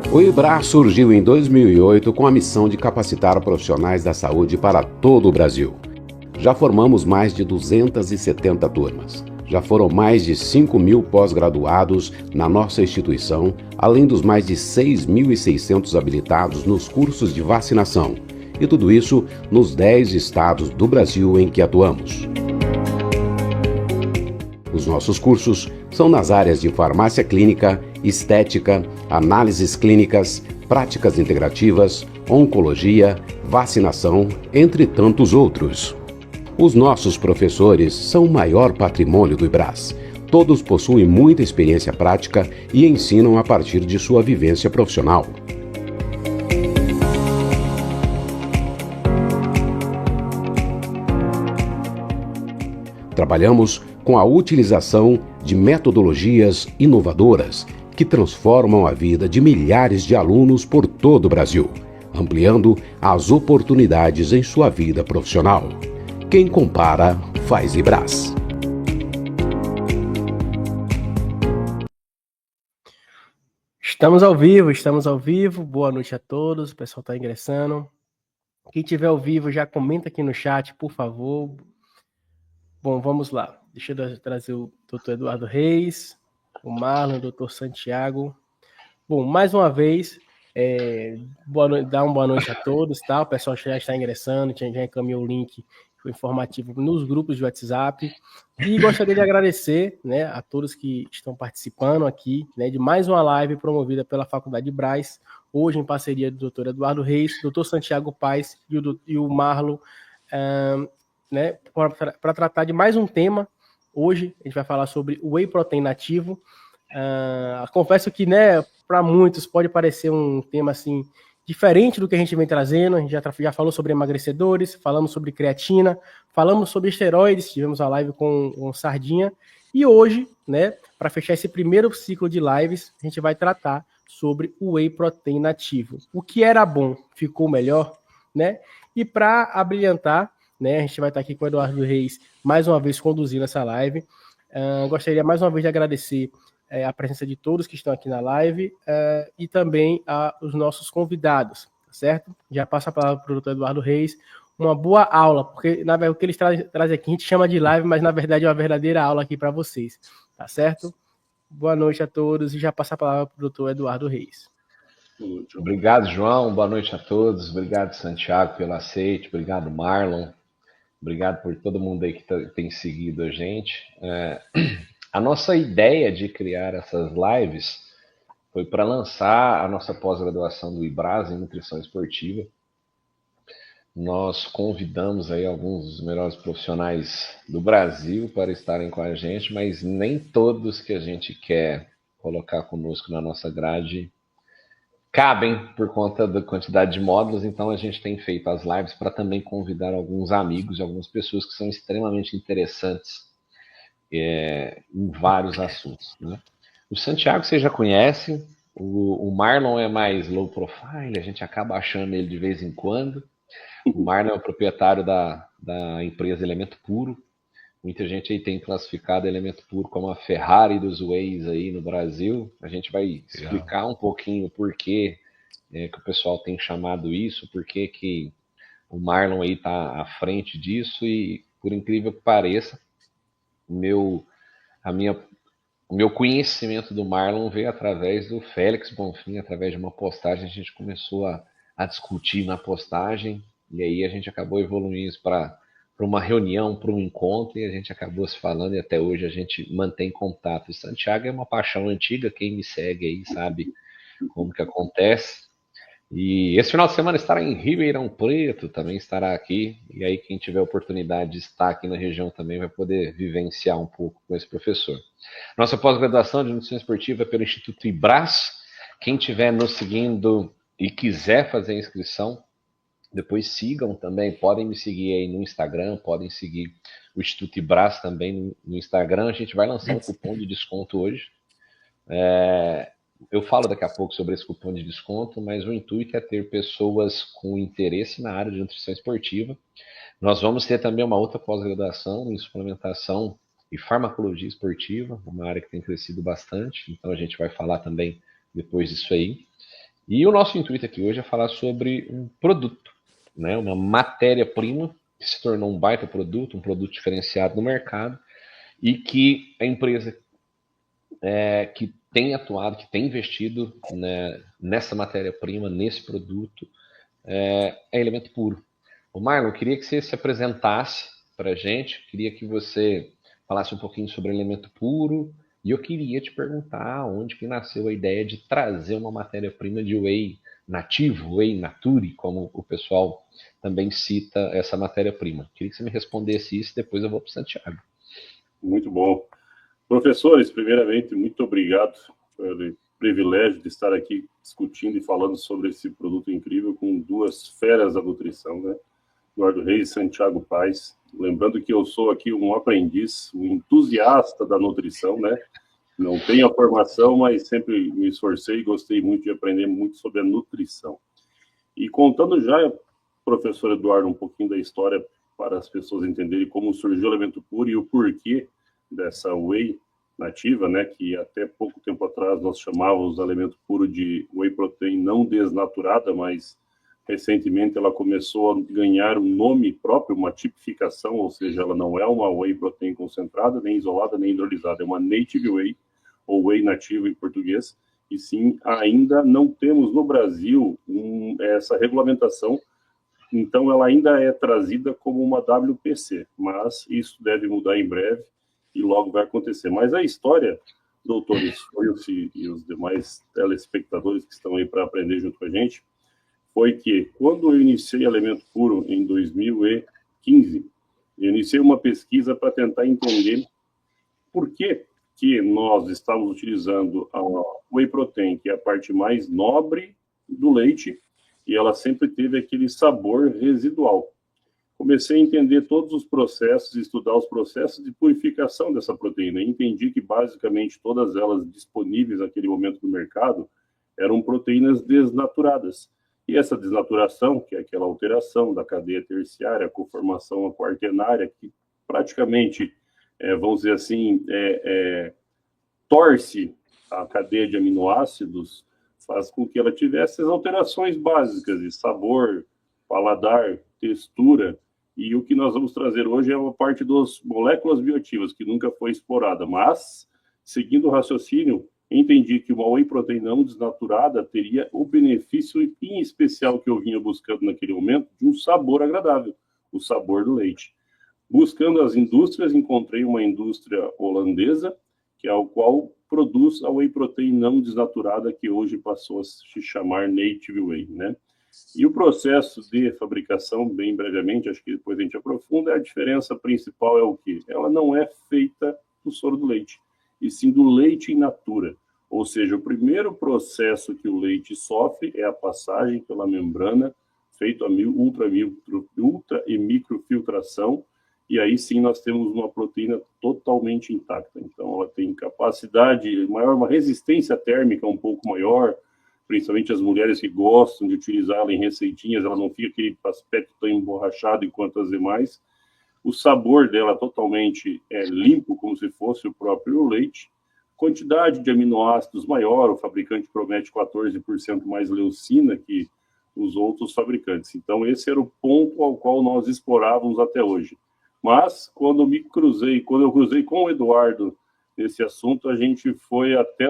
O IBRA surgiu em 2008 com a missão de capacitar profissionais da saúde para todo o Brasil. Já formamos mais de 270 turmas. Já foram mais de 5.000 pós-graduados na nossa instituição, além dos mais de 6.600 habilitados nos cursos de vacinação. E tudo isso nos 10 estados do Brasil em que atuamos. Os nossos cursos são nas áreas de farmácia clínica, estética, análises clínicas, práticas integrativas, oncologia, vacinação, entre tantos outros. Os nossos professores são o maior patrimônio do IBRAS. Todos possuem muita experiência prática e ensinam a partir de sua vivência profissional. Trabalhamos com a utilização de metodologias inovadoras que transformam a vida de milhares de alunos por todo o Brasil, ampliando as oportunidades em sua vida profissional. Quem compara, faz IBRAS. Estamos ao vivo. Boa noite a todos, o pessoal está ingressando. Quem estiver ao vivo, já comenta aqui no chat, por favor. Bom, vamos lá. Deixa eu trazer o Dr. Eduardo Reis, o Marlon, o Dr. Santiago. Bom, mais uma vez, dar uma boa noite a todos, tá? O pessoal já está ingressando, já encaminhou o link informativo nos grupos de WhatsApp. E gostaria de agradecer, né, a todos que estão participando aqui, né, de mais uma live promovida pela Faculdade Brás, hoje em parceria do Dr. Eduardo Reis, Dr. Santiago Paes e o Marlon, né, para tratar de mais um tema. Hoje a gente vai falar sobre o Whey Protein nativo. Confesso que, né, para muitos pode parecer um tema assim diferente do que a gente vem trazendo. A gente já falou sobre emagrecedores, falamos sobre creatina, falamos sobre esteroides, tivemos a live com Sardinha. E hoje, né, para fechar esse primeiro ciclo de lives, a gente vai tratar sobre o Whey Protein nativo. O que era bom ficou melhor, né? E para abrilhantar, né, a gente vai estar aqui com o Eduardo Reis mais uma vez conduzindo essa live. Gostaria mais uma vez de agradecer a presença de todos que estão aqui na live e também os nossos convidados, tá certo? Já passo a palavra para o Dr. Eduardo Reis. Uma boa aula, porque na verdade o que eles trazem aqui a gente chama de live, mas na verdade é uma verdadeira aula aqui para vocês, tá certo? Boa noite a todos e já passo a palavra para o Dr. Eduardo Reis. Obrigado, João. Boa noite a todos. Obrigado, Santiago, pelo aceite. Obrigado, Marlon. Obrigado por todo mundo aí que tem seguido a gente. A nossa ideia de criar essas lives foi para lançar a nossa pós-graduação do IBRAS em Nutrição Esportiva. Nós convidamos aí alguns dos melhores profissionais do Brasil para estarem com a gente, mas nem todos que a gente quer colocar conosco na nossa grade cabem por conta da quantidade de módulos, então a gente tem feito as lives para também convidar alguns amigos e algumas pessoas que são extremamente interessantes em vários assuntos, né? O Santiago você já conhece, o Marlon é mais low profile, a gente acaba achando ele de vez em quando. O Marlon é o proprietário da empresa Elemento Puro. Muita gente aí tem classificado Elemento Puro como a Ferrari dos Wheys aí no Brasil. A gente vai explicar um pouquinho o porquê que o pessoal tem chamado isso, porquê que o Marlon aí está à frente disso e, por incrível que pareça, o meu conhecimento do Marlon veio através do Félix Bonfim, através de uma postagem. A gente começou a discutir na postagem e aí a gente acabou evoluindo isso para uma reunião, para um encontro, e a gente acabou se falando e até hoje a gente mantém contato. O Santiago é uma paixão antiga, quem me segue aí sabe como que acontece. E esse final de semana estará em Ribeirão Preto, também estará aqui, e aí quem tiver oportunidade de estar aqui na região também vai poder vivenciar um pouco com esse professor. Nossa pós-graduação de Nutrição Esportiva é pelo Instituto IBRAS. Quem estiver nos seguindo e quiser fazer a inscrição, depois sigam também, podem me seguir aí no Instagram, podem seguir o Instituto IBRAS também no Instagram. A gente vai lançar um cupom de desconto hoje. Eu falo daqui a pouco sobre esse cupom de desconto, mas o intuito é ter pessoas com interesse na área de nutrição esportiva. Nós vamos ter também uma outra pós-graduação em suplementação e farmacologia esportiva, uma área que tem crescido bastante, então a gente vai falar também depois disso aí. E o nosso intuito aqui hoje é falar sobre um produto, né? Uma matéria-prima que se tornou um baita produto, um produto diferenciado no mercado e que a empresa que tem atuado, que tem investido, né, nessa matéria-prima, nesse produto, é Elemento Puro. O Marlon, eu queria que você se apresentasse para a gente, queria que você falasse um pouquinho sobre Elemento Puro, e eu queria te perguntar onde que nasceu a ideia de trazer uma matéria-prima de whey nativo, whey nature, como o pessoal também cita essa matéria-prima. Queria que você me respondesse isso, depois eu vou para o Santiago. Muito bom. Professores, primeiramente, muito obrigado pelo privilégio de estar aqui discutindo e falando sobre esse produto incrível com duas feras da nutrição, né? Eduardo Reis e Santiago Paes. Lembrando que eu sou aqui um aprendiz, um entusiasta da nutrição, né? Não tenho a formação, mas sempre me esforcei e gostei muito de aprender muito sobre a nutrição. E contando já, professor Eduardo, um pouquinho da história para as pessoas entenderem como surgiu o Elemento Puro e o porquê dessa whey nativa, né, que até pouco tempo atrás nós chamávamos o Elemento Puro de whey protein não desnaturada, mas recentemente ela começou a ganhar um nome próprio, uma tipificação, ou seja, ela não é uma whey protein concentrada, nem isolada, nem hidrolisada, é uma native whey, ou whey nativo em português, e sim, ainda não temos no Brasil essa regulamentação, então ela ainda é trazida como uma WPC, mas isso deve mudar em breve, e logo vai acontecer. Mas a história, doutores e os demais telespectadores que estão aí para aprender junto com a gente, foi que quando eu iniciei Elemento Puro em 2015, eu iniciei uma pesquisa para tentar entender por que nós estamos utilizando a whey protein, que é a parte mais nobre do leite, e ela sempre teve aquele sabor residual. Comecei a entender todos os processos, estudar os processos de purificação dessa proteína. E entendi que, basicamente, todas elas disponíveis naquele momento no mercado eram proteínas desnaturadas. E essa desnaturação, que é aquela alteração da cadeia terciária, a conformação quaternária, que praticamente, vamos dizer assim, torce a cadeia de aminoácidos, faz com que ela tivesse as alterações básicas de sabor, paladar, textura. E o que nós vamos trazer hoje é uma parte das moléculas bioativas, que nunca foi explorada. Mas, seguindo o raciocínio, entendi que uma whey protein não desnaturada teria o benefício, em especial, que eu vinha buscando naquele momento, de um sabor agradável, o sabor do leite. Buscando as indústrias, encontrei uma indústria holandesa, que é a qual produz a whey protein não desnaturada, que hoje passou a se chamar Native Whey, né? E o processo de fabricação, bem brevemente, acho que depois a gente aprofunda, a diferença principal é o quê? Ela não é feita do soro do leite, e sim do leite in natura. Ou seja, o primeiro processo que o leite sofre é a passagem pela membrana, feito a ultra e microfiltração, e aí sim nós temos uma proteína totalmente intacta. Então ela tem capacidade maior, uma resistência térmica um pouco maior, principalmente as mulheres que gostam de utilizá-la em receitinhas, ela não fica aquele aspecto tão emborrachado enquanto as demais. O sabor dela totalmente limpo, como se fosse o próprio leite. Quantidade de aminoácidos maior, o fabricante promete 14% mais leucina que os outros fabricantes. Então esse era o ponto ao qual nós explorávamos até hoje. Mas quando eu cruzei com o Eduardo nesse assunto, a gente foi até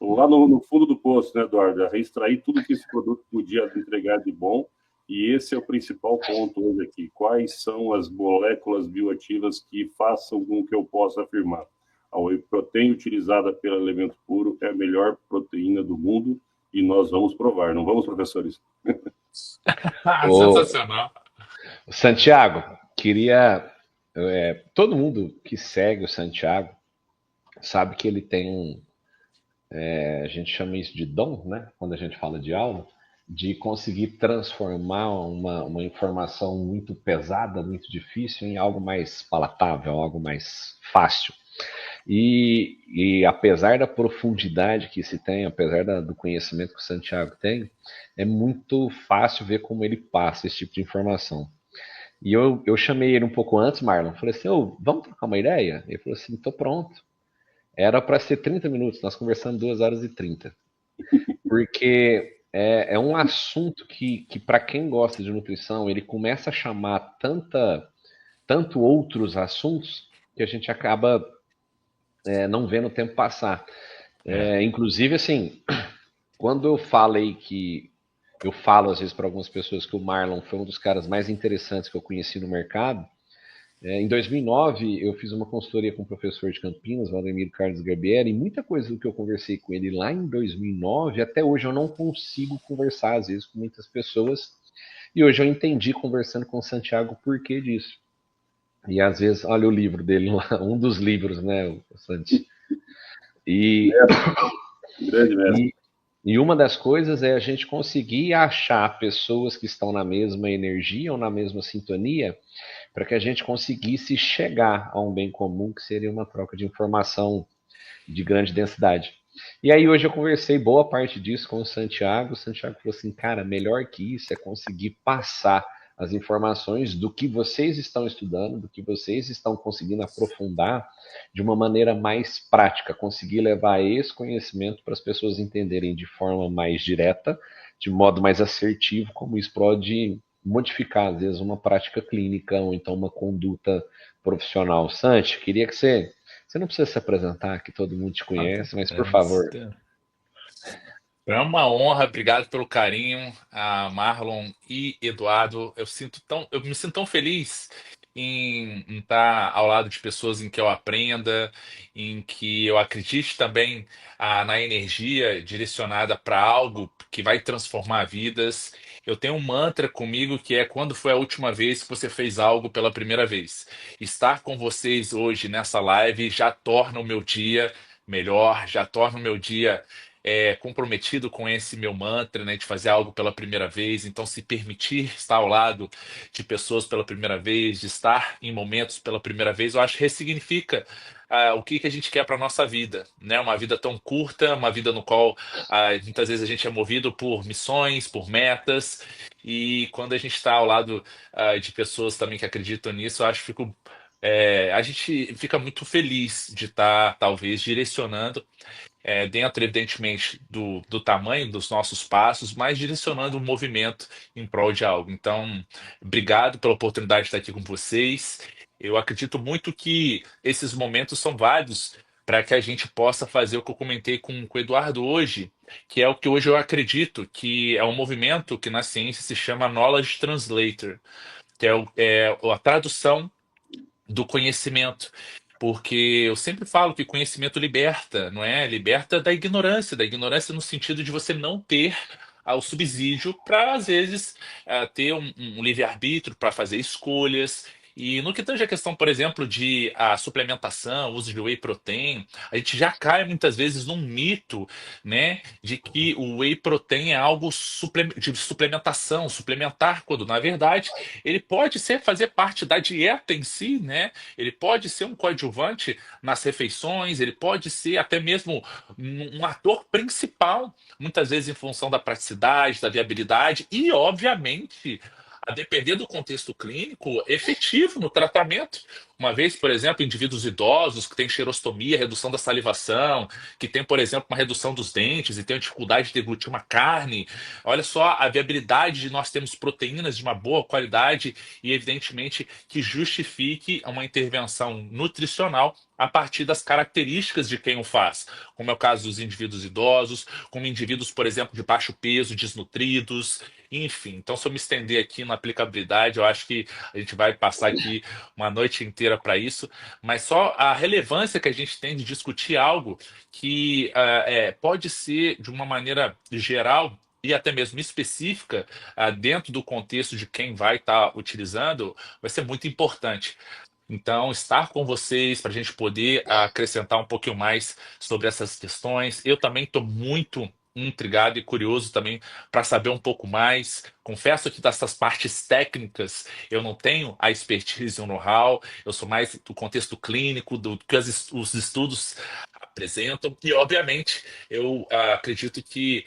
lá no fundo do poço, né, Eduardo? A reextrair tudo que esse produto podia entregar de bom. E esse é o principal ponto hoje aqui. Quais são as moléculas bioativas que façam com que eu possa afirmar? A whey protein utilizada pelo Elemento Puro é a melhor proteína do mundo e nós vamos provar. Não vamos, professores? Sensacional. Santiago, queria... todo mundo que segue o Santiago sabe que ele tem a gente chama isso de dom, né? Quando a gente fala de aula, de conseguir transformar uma informação muito pesada, muito difícil, em algo mais palatável, algo mais fácil. E apesar da profundidade que se tem, apesar do conhecimento que o Santiago tem, é muito fácil ver como ele passa esse tipo de informação. E eu chamei ele um pouco antes, Marlon, falei assim, vamos trocar uma ideia? Ele falou assim, tô pronto. Era para ser 30 minutos, nós conversamos 2 horas e 30. Porque é um assunto que para quem gosta de nutrição, ele começa a chamar tanto outros assuntos que a gente acaba não vendo o tempo passar. É. Inclusive, assim, quando eu falei que eu falo às vezes para algumas pessoas que o Marlon foi um dos caras mais interessantes que eu conheci no mercado. Em 2009, eu fiz uma consultoria com o professor de Campinas, Valdemiro Carlos Garbieri, e muita coisa do que eu conversei com ele lá em 2009, até hoje eu não consigo conversar, às vezes, com muitas pessoas. E hoje eu entendi, conversando com o Santiago, o porquê disso. E às vezes, olha o livro dele lá, um dos livros, né, o Santi? E, Grande mestre. e uma das coisas é a gente conseguir achar pessoas que estão na mesma energia ou na mesma sintonia para que a gente conseguisse chegar a um bem comum, que seria uma troca de informação de grande densidade. E aí hoje eu conversei boa parte disso com o Santiago. O Santiago falou assim, cara, melhor que isso é conseguir passar as informações do que vocês estão estudando, do que vocês estão conseguindo aprofundar de uma maneira mais prática, conseguir levar esse conhecimento para as pessoas entenderem de forma mais direta, de modo mais assertivo, como isso pode modificar, às vezes, uma prática clínica ou então uma conduta profissional. Santi, queria que você não precisa se apresentar, que todo mundo te conhece, mas por favor. É uma honra, obrigado pelo carinho, a Marlon e Eduardo. Eu me sinto tão feliz em estar ao lado de pessoas em que eu aprenda, em que eu acredite também na energia direcionada para algo que vai transformar vidas. Eu tenho um mantra comigo que é quando foi a última vez que você fez algo pela primeira vez. Estar com vocês hoje nessa live já torna o meu dia melhor, já torna o meu dia comprometido com esse meu mantra, né, de fazer algo pela primeira vez. Então, se permitir estar ao lado de pessoas pela primeira vez, de estar em momentos pela primeira vez, eu acho que ressignifica o que a gente quer para nossa vida, né? Uma vida tão curta, uma vida no qual muitas vezes a gente é movido por missões, por metas, e quando a gente está ao lado de pessoas também que acreditam nisso, eu acho que a gente fica muito feliz de estar, talvez, direcionando dentro, evidentemente, do tamanho dos nossos passos, mas direcionando o movimento em prol de algo. Então, obrigado pela oportunidade de estar aqui com vocês. Eu acredito muito que esses momentos são válidos para que a gente possa fazer o que eu comentei com o Eduardo hoje, que é o que hoje eu acredito que é um movimento que na ciência se chama Knowledge Translator, que é a tradução do conhecimento. Porque eu sempre falo que conhecimento liberta, não é? Liberta da ignorância no sentido de você não ter o subsídio para, às vezes, ter um livre-arbítrio para fazer escolhas. E no que tange a questão, por exemplo, de suplementação, uso de whey protein, a gente já cai muitas vezes num mito, né, de que o whey protein é algo de suplementação, suplementar, quando na verdade ele pode fazer parte da dieta em si, né? Ele pode ser um coadjuvante nas refeições, ele pode ser até mesmo um ator principal, muitas vezes em função da praticidade, da viabilidade e, obviamente, a depender do contexto clínico, efetivo no tratamento. Uma vez, por exemplo, indivíduos idosos que têm xerostomia, redução da salivação, que tem, por exemplo, uma redução dos dentes e tem dificuldade de deglutir uma carne. Olha só a viabilidade de nós termos proteínas de uma boa qualidade e, evidentemente, que justifique uma intervenção nutricional a partir das características de quem o faz, como é o caso dos indivíduos idosos, como indivíduos, por exemplo, de baixo peso, desnutridos, enfim. Então, se eu me estender aqui na aplicabilidade, eu acho que a gente vai passar aqui uma noite inteira para isso, mas só a relevância que a gente tem de discutir algo que pode ser, de uma maneira geral, e até mesmo específica, dentro do contexto de quem vai estar utilizando, vai ser muito importante. Então, estar com vocês para a gente poder acrescentar um pouquinho mais sobre essas questões. Eu também estou muito intrigado e curioso também para saber um pouco mais. Confesso que dessas partes técnicas eu não tenho a expertise e o know-how, eu sou mais do contexto clínico, do que os estudos apresentam, e obviamente eu acredito que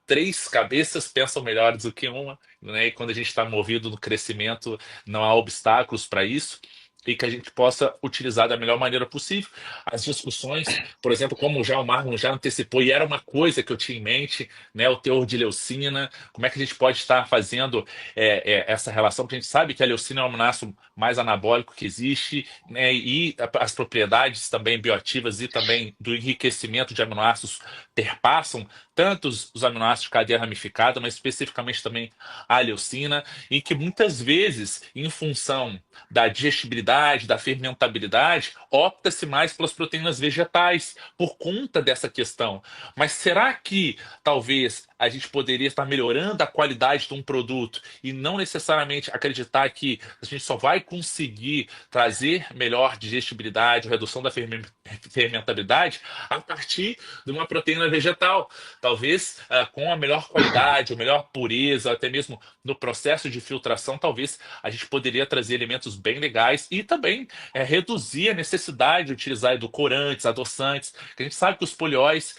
três cabeças pensam melhores do que uma, né? E quando a gente está movido no crescimento, não há obstáculos para isso. e que a gente possa utilizar da melhor maneira possível. As discussões, por exemplo, como já o Marlon já antecipou, e era uma coisa que eu tinha em mente, né, o teor de leucina, como é que a gente pode estar fazendo essa relação, porque a gente sabe que a leucina é o aminoácido mais anabólico que existe, né, e as propriedades também bioativas e também do enriquecimento de aminoácidos perpassam tanto os aminoácidos de cadeia ramificada, mas especificamente também a leucina, e que muitas vezes, em função da digestibilidade, da fermentabilidade, opta-se mais pelas proteínas vegetais por conta dessa questão. Mas será que talvez a gente poderia estar melhorando a qualidade de um produto e não necessariamente acreditar que a gente só vai conseguir trazer melhor digestibilidade, redução da fermentabilidade a partir de uma proteína vegetal? Talvez com a melhor qualidade, a melhor pureza, até mesmo no processo de filtração, talvez a gente poderia trazer elementos bem legais e também reduzir a necessidade de utilizar edulcorantes, adoçantes, que a gente sabe que os polióis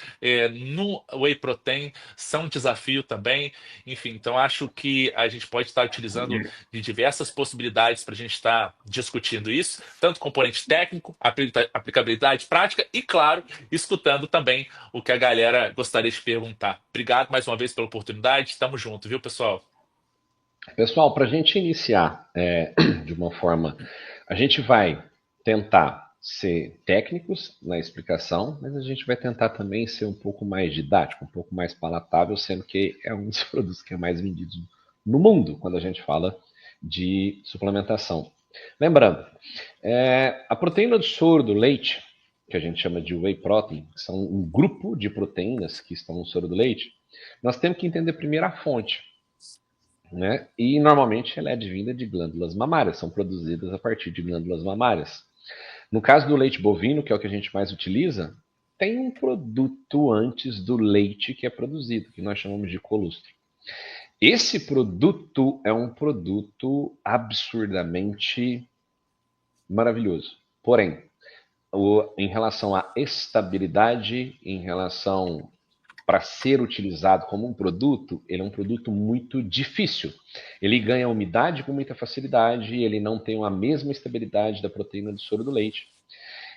no whey protein são um desafio também. Enfim, então acho que a gente pode estar utilizando de diversas possibilidades para a gente estar discutindo isso, tanto componente técnico, aplicabilidade prática e, claro, escutando também o que a galera gostaria de perguntar. Obrigado mais uma vez pela oportunidade. Tamo junto, viu, pessoal? Pessoal, para a gente iniciar de uma forma, a gente vai tentar ser técnicos na explicação, mas a gente vai tentar também ser um pouco mais didático, um pouco mais palatável, sendo que é um dos produtos que é mais vendidos no mundo quando a gente fala de suplementação. Lembrando, a proteína do soro do leite, que a gente chama de whey protein, que são um grupo de proteínas que estão no soro do leite, nós temos que entender primeiro a fonte. Né? E normalmente ela é advinda de glândulas mamárias, são produzidas a partir de glândulas mamárias. No caso do leite bovino, que é o que a gente mais utiliza, tem um produto antes do leite que é produzido, que nós chamamos de colostro. Esse produto é um produto absurdamente maravilhoso. Porém, em relação à estabilidade, em relação para ser utilizado como um produto, ele é um produto muito difícil. Ele ganha umidade com muita facilidade, ele não tem a mesma estabilidade da proteína do soro do leite.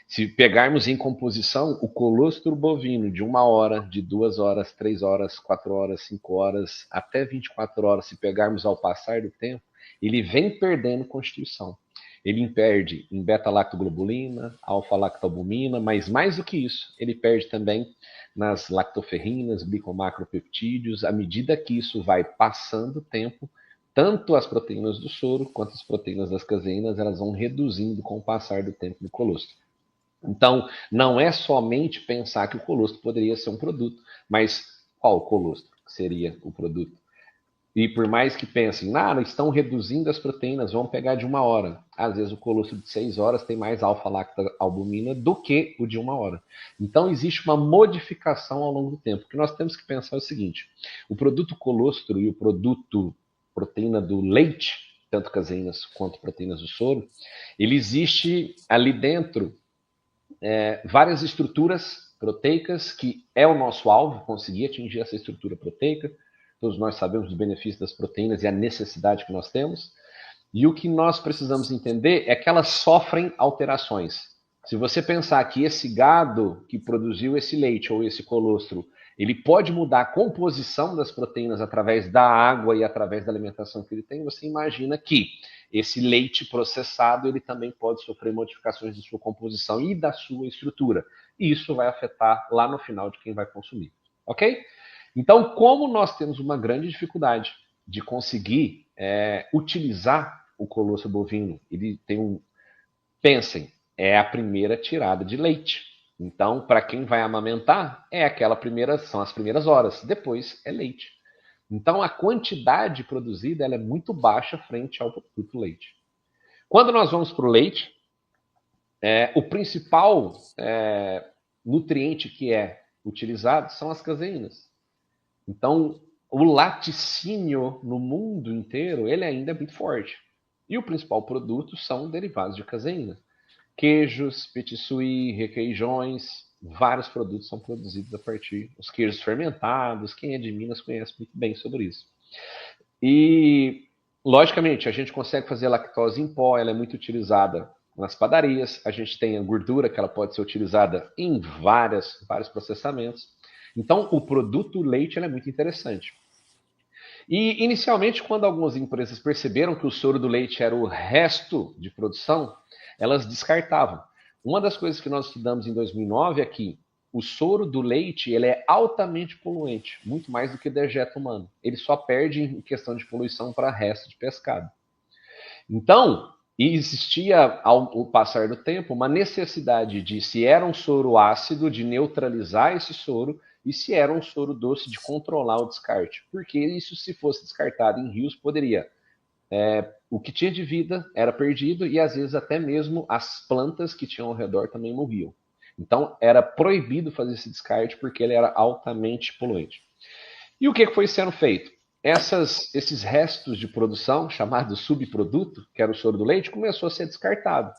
Se pegarmos em composição o colostro bovino de 1 hora, de 2 horas, 3 horas, 4 horas, 5 horas, até 24 horas, se pegarmos ao passar do tempo, ele vem perdendo constituição. Ele perde em beta-lactoglobulina, alfa-lactalbumina, mas mais do que isso, ele perde também nas lactoferrinas, glicomacropeptídeos. À medida que isso vai passando o tempo, tanto as proteínas do soro quanto as proteínas das caseínas, elas vão reduzindo com o passar do tempo do colostro. Então, não é somente pensar que o colostro poderia ser um produto, mas qual colostro seria o produto? E por mais que pensem, estão reduzindo as proteínas, vão pegar de 1 hora. Às vezes o colostro de 6 horas tem mais alfa-lactalbumina do que o de 1 hora. Então existe uma modificação ao longo do tempo. O que nós temos que pensar é o seguinte, o produto colostro e o produto proteína do leite, tanto caseínas quanto proteínas do soro, ele existe ali dentro várias estruturas proteicas, que é o nosso alvo, conseguir atingir essa estrutura proteica. Todos nós sabemos dos benefícios das proteínas e a necessidade que nós temos. E o que nós precisamos entender é que elas sofrem alterações. Se você pensar que esse gado que produziu esse leite ou esse colostro, ele pode mudar a composição das proteínas através da água e através da alimentação que ele tem, você imagina que esse leite processado ele também pode sofrer modificações de sua composição e da sua estrutura. E isso vai afetar lá no final de quem vai consumir. Ok? Então, como nós temos uma grande dificuldade de conseguir utilizar o colostro bovino, ele tem pensem, é a primeira tirada de leite. Então, para quem vai amamentar, são as primeiras horas, depois é leite. Então, a quantidade produzida ela é muito baixa frente ao produto leite. Quando nós vamos para o leite, o principal nutriente que é utilizado são as caseínas. Então, o laticínio no mundo inteiro, ele ainda é muito forte. E o principal produto são derivados de caseína. Queijos, petit suisse, requeijões, vários produtos são produzidos a partir dos queijos fermentados. Quem é de Minas conhece muito bem sobre isso. E, logicamente, a gente consegue fazer lactose em pó, ela é muito utilizada nas padarias, a gente tem a gordura, que ela pode ser utilizada em vários processamentos. Então, o produto leite é muito interessante. E, inicialmente, quando algumas empresas perceberam que o soro do leite era o resto de produção, elas descartavam. Uma das coisas que nós estudamos em 2009 é que o soro do leite ele é altamente poluente, muito mais do que o dejeto humano. Ele só perde em questão de poluição para resto de pescado. Então, existia, ao passar do tempo, uma necessidade de, se era um soro ácido, de neutralizar esse soro, e se era um soro doce, de controlar o descarte. Porque isso, se fosse descartado em rios, poderia... o que tinha de vida era perdido e, às vezes, até mesmo as plantas que tinham ao redor também morriam. Então, era proibido fazer esse descarte porque ele era altamente poluente. E o que foi sendo feito? Esses restos de produção, chamado subproduto, que era o soro do leite, começou a ser descartado.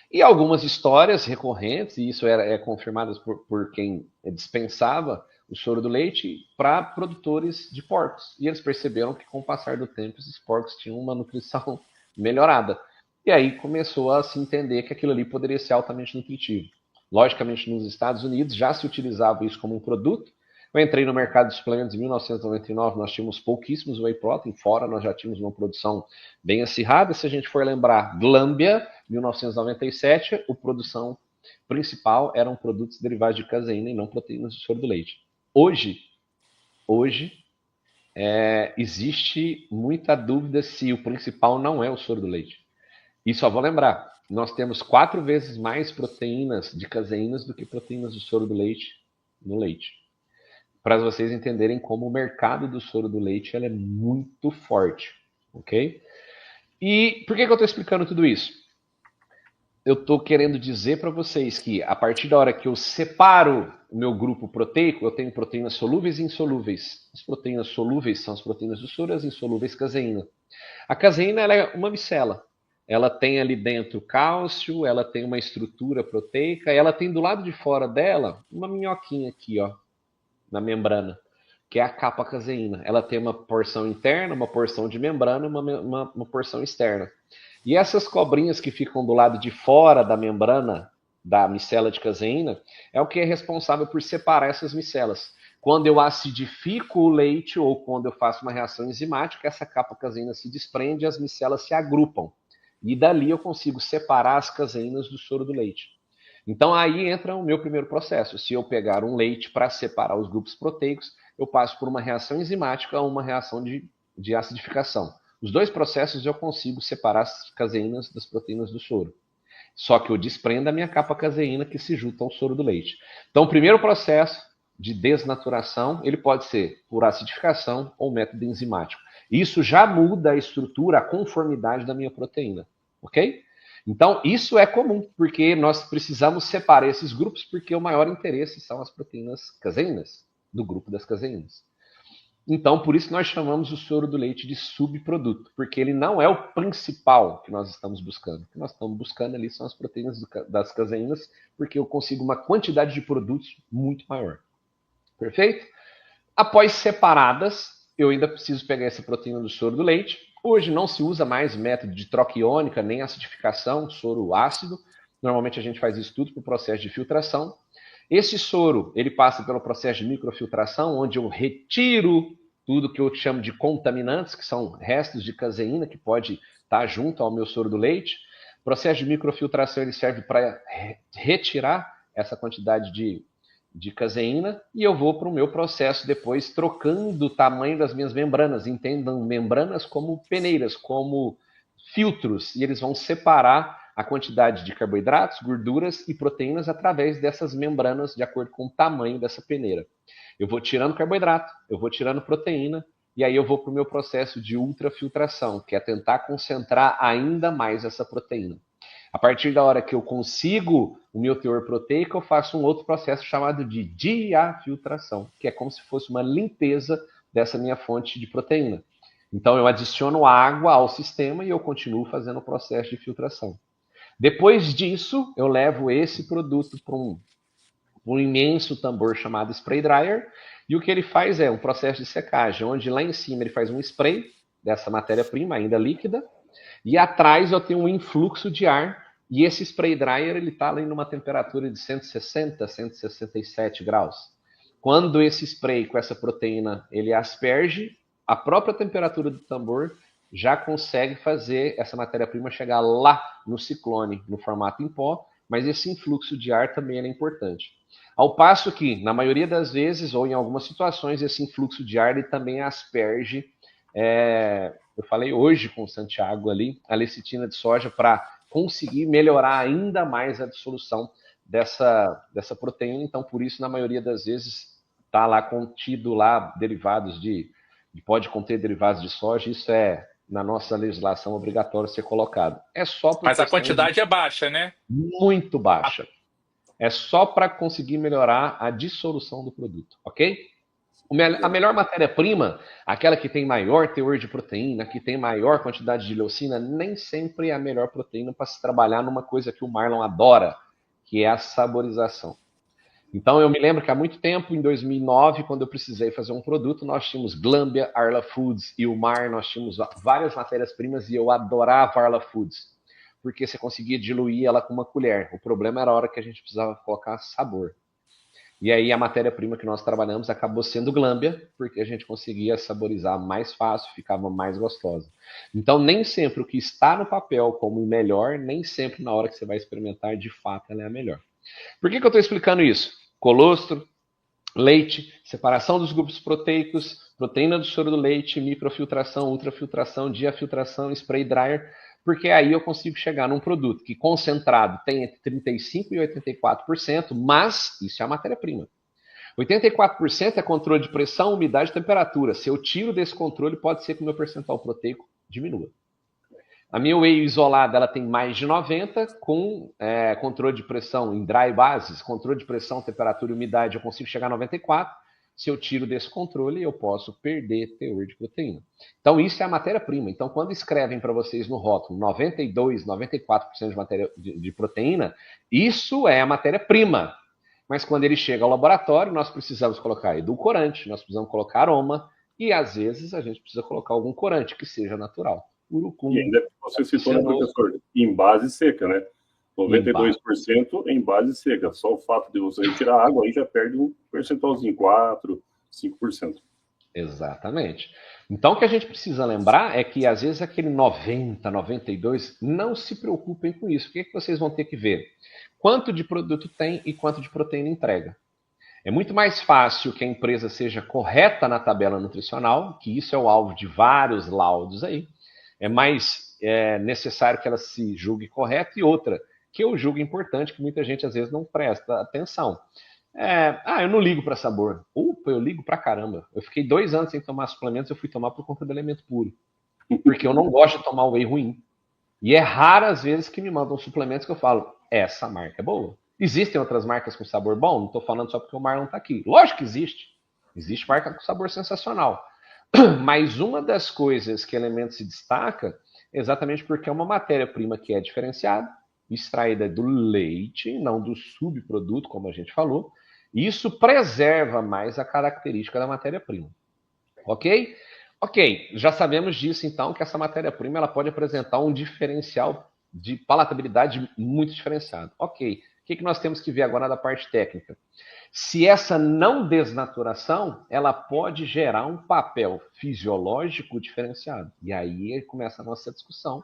E algumas histórias recorrentes, e isso é confirmado por quem dispensava o soro do leite, para produtores de porcos. E eles perceberam que, com o passar do tempo, esses porcos tinham uma nutrição melhorada. E aí começou a se entender que aquilo ali poderia ser altamente nutritivo. Logicamente, nos Estados Unidos já se utilizava isso como um produto. Eu entrei no mercado de suplementos em 1999, nós tínhamos pouquíssimos whey protein, fora nós já tínhamos uma produção bem acirrada. Se a gente for lembrar, Glambia, 1997, a produção principal eram produtos derivados de caseína e não proteínas do soro do leite. Hoje existe muita dúvida se o principal não é o soro do leite. E só vou lembrar, nós temos 4 vezes mais proteínas de caseínas do que proteínas do soro do leite no leite. Para vocês entenderem como o mercado do soro do leite é muito forte, ok? E por que eu estou explicando tudo isso? Eu estou querendo dizer para vocês que, a partir da hora que eu separo o meu grupo proteico, eu tenho proteínas solúveis e insolúveis. As proteínas solúveis são as proteínas do soro, as insolúveis caseína. A caseína ela é uma micela. Ela tem ali dentro cálcio, ela tem uma estrutura proteica, ela tem do lado de fora dela uma minhoquinha aqui, ó, na membrana, que é a capa caseína. Ela tem uma porção interna, uma porção de membrana, uma porção externa. E essas cobrinhas que ficam do lado de fora da membrana da micela de caseína é o que é responsável por separar essas micelas. Quando eu acidifico o leite ou quando eu faço uma reação enzimática, essa capa caseína se desprende e as micelas se agrupam. E dali eu consigo separar as caseínas do soro do leite. Então aí entra o meu primeiro processo. Se eu pegar um leite para separar os grupos proteicos, eu passo por uma reação enzimática ou uma reação de acidificação. Os dois processos eu consigo separar as caseínas das proteínas do soro. Só que eu desprendo a minha capa caseína que se junta ao soro do leite. Então o primeiro processo de desnaturação, ele pode ser por acidificação ou método enzimático. Isso já muda a estrutura, a conformidade da minha proteína, ok? Então, isso é comum, porque nós precisamos separar esses grupos, porque o maior interesse são as proteínas caseínas, do grupo das caseínas. Então, por isso nós chamamos o soro do leite de subproduto, porque ele não é o principal que nós estamos buscando. O que nós estamos buscando ali são as proteínas das caseínas, porque eu consigo uma quantidade de produtos muito maior. Perfeito? Após separadas, eu ainda preciso pegar essa proteína do soro do leite. Hoje não se usa mais método de troca iônica, nem acidificação, soro ácido. Normalmente a gente faz isso tudo por processo de filtração. Esse soro, ele passa pelo processo de microfiltração, onde eu retiro tudo que eu chamo de contaminantes, que são restos de caseína, que pode estar junto ao meu soro do leite. O processo de microfiltração ele serve para retirar essa quantidade de caseína, e eu vou para o meu processo depois trocando o tamanho das minhas membranas. Entendam membranas como peneiras, como filtros, e eles vão separar a quantidade de carboidratos, gorduras e proteínas através dessas membranas, de acordo com o tamanho dessa peneira. Eu vou tirando carboidrato, eu vou tirando proteína, e aí eu vou para o meu processo de ultrafiltração, que é tentar concentrar ainda mais essa proteína. A partir da hora que eu consigo o meu teor proteico, eu faço um outro processo chamado de diafiltração, que é como se fosse uma limpeza dessa minha fonte de proteína. Então eu adiciono água ao sistema e eu continuo fazendo o processo de filtração. Depois disso, eu levo esse produto para um imenso tambor chamado spray dryer, e o que ele faz é um processo de secagem, onde lá em cima ele faz um spray dessa matéria-prima ainda líquida, e atrás eu tenho um influxo de ar E esse spray dryer, ele está ali numa temperatura de 160, 167 graus. Quando esse spray com essa proteína, ele asperge, a própria temperatura do tambor já consegue fazer essa matéria-prima chegar lá no ciclone, no formato em pó, mas esse influxo de ar também é importante. Ao passo que, na maioria das vezes, ou em algumas situações, esse influxo de ar ele também asperge, eu falei hoje com o Santiago ali, a lecitina de soja para conseguir melhorar ainda mais a dissolução dessa proteína. Então, por isso, na maioria das vezes, está lá contido lá derivados pode conter derivados de soja. Isso é, na nossa legislação, obrigatório ser colocado. É só por Mas a questão quantidade é baixa, né? muito baixa. É só para conseguir melhorar a dissolução do produto, ok? A melhor matéria-prima, aquela que tem maior teor de proteína, que tem maior quantidade de leucina, nem sempre é a melhor proteína para se trabalhar numa coisa que o Marlon adora, que é a saborização. Então, eu me lembro que há muito tempo, em 2009, quando eu precisei fazer um produto, nós tínhamos Glambia, Arla Foods e o Mar, nós tínhamos várias matérias-primas e eu adorava Arla Foods, porque você conseguia diluir ela com uma colher. O problema era a hora que a gente precisava colocar sabor. E aí a matéria-prima que nós trabalhamos acabou sendo Glambia, porque a gente conseguia saborizar mais fácil, ficava mais gostosa. Então, nem sempre o que está no papel como melhor, nem sempre na hora que você vai experimentar, de fato, ela é a melhor. Por que eu estou explicando isso? Colostro, leite, separação dos grupos proteicos, proteína do soro do leite, microfiltração, ultrafiltração, diafiltração, spray dryer, porque aí eu consigo chegar num produto que concentrado tem entre 35% e 84%, mas isso é a matéria-prima. 84% é controle de pressão, umidade e temperatura. Se eu tiro desse controle, pode ser que o meu percentual proteico diminua. A minha whey isolada ela tem mais de 90, com controle de pressão em dry bases, controle de pressão, temperatura e umidade, eu consigo chegar a 94. Se eu tiro desse controle, eu posso perder teor de proteína. Então, isso é a matéria-prima. Então, quando escrevem para vocês no rótulo 92, 94% de matéria de proteína, isso é a matéria-prima. Mas quando ele chega ao laboratório, nós precisamos colocar edulcorante, nós precisamos colocar aroma, e às vezes a gente precisa colocar algum corante que seja natural. E ainda você citou, né, professor, em base seca, né? 92% em base seca. Só o fato de você retirar a água aí já perde um percentualzinho, 4%, 5%. Exatamente. Então, o que a gente precisa lembrar é que, às vezes, aquele 90, 92, não se preocupem com isso. O que é que vocês vão ter que ver? Quanto de produto tem e quanto de proteína entrega. É muito mais fácil que a empresa seja correta na tabela nutricional, que isso é o alvo de vários laudos aí. É mais necessário que ela se julgue correta, e outra, que eu julgo importante, que muita gente às vezes não presta atenção. Eu não ligo para sabor. Eu ligo pra caramba. Eu fiquei 2 anos sem tomar suplementos, eu fui tomar por conta do elemento puro. Porque eu não gosto de tomar whey ruim. E é raro às vezes que me mandam suplementos que eu falo, essa marca é boa. Existem outras marcas com sabor bom? Não estou falando só porque o Marlon está aqui. Lógico que existe. Existe marca com sabor sensacional. Mas uma das coisas que o elemento se destaca é exatamente porque é uma matéria-prima que é diferenciada, extraída do leite, não do subproduto, como a gente falou. E isso preserva mais a característica da matéria-prima. Ok? Ok, já sabemos disso, então, que essa matéria-prima ela pode apresentar um diferencial de palatabilidade muito diferenciado. Ok, o que nós temos que ver agora da parte técnica? Se essa não desnaturação, ela pode gerar um papel fisiológico diferenciado. E aí começa a nossa discussão.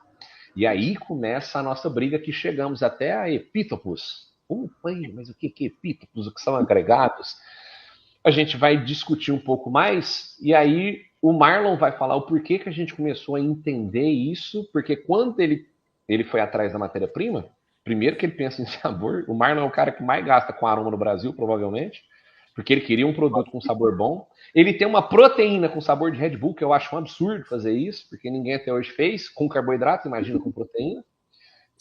E aí começa a nossa briga, que chegamos até a epítopos. Mas o que é epítopos? O que são agregados? A gente vai discutir um pouco mais, e aí o Marlon vai falar o porquê que a gente começou a entender isso, porque quando ele foi atrás da matéria-prima, primeiro que ele pensa em sabor, o Marlon é o cara que mais gasta com aroma no Brasil, provavelmente, porque ele queria um produto com sabor bom. Ele tem uma proteína com sabor de Red Bull, que eu acho um absurdo fazer isso, porque ninguém até hoje fez, com carboidrato, imagina com proteína.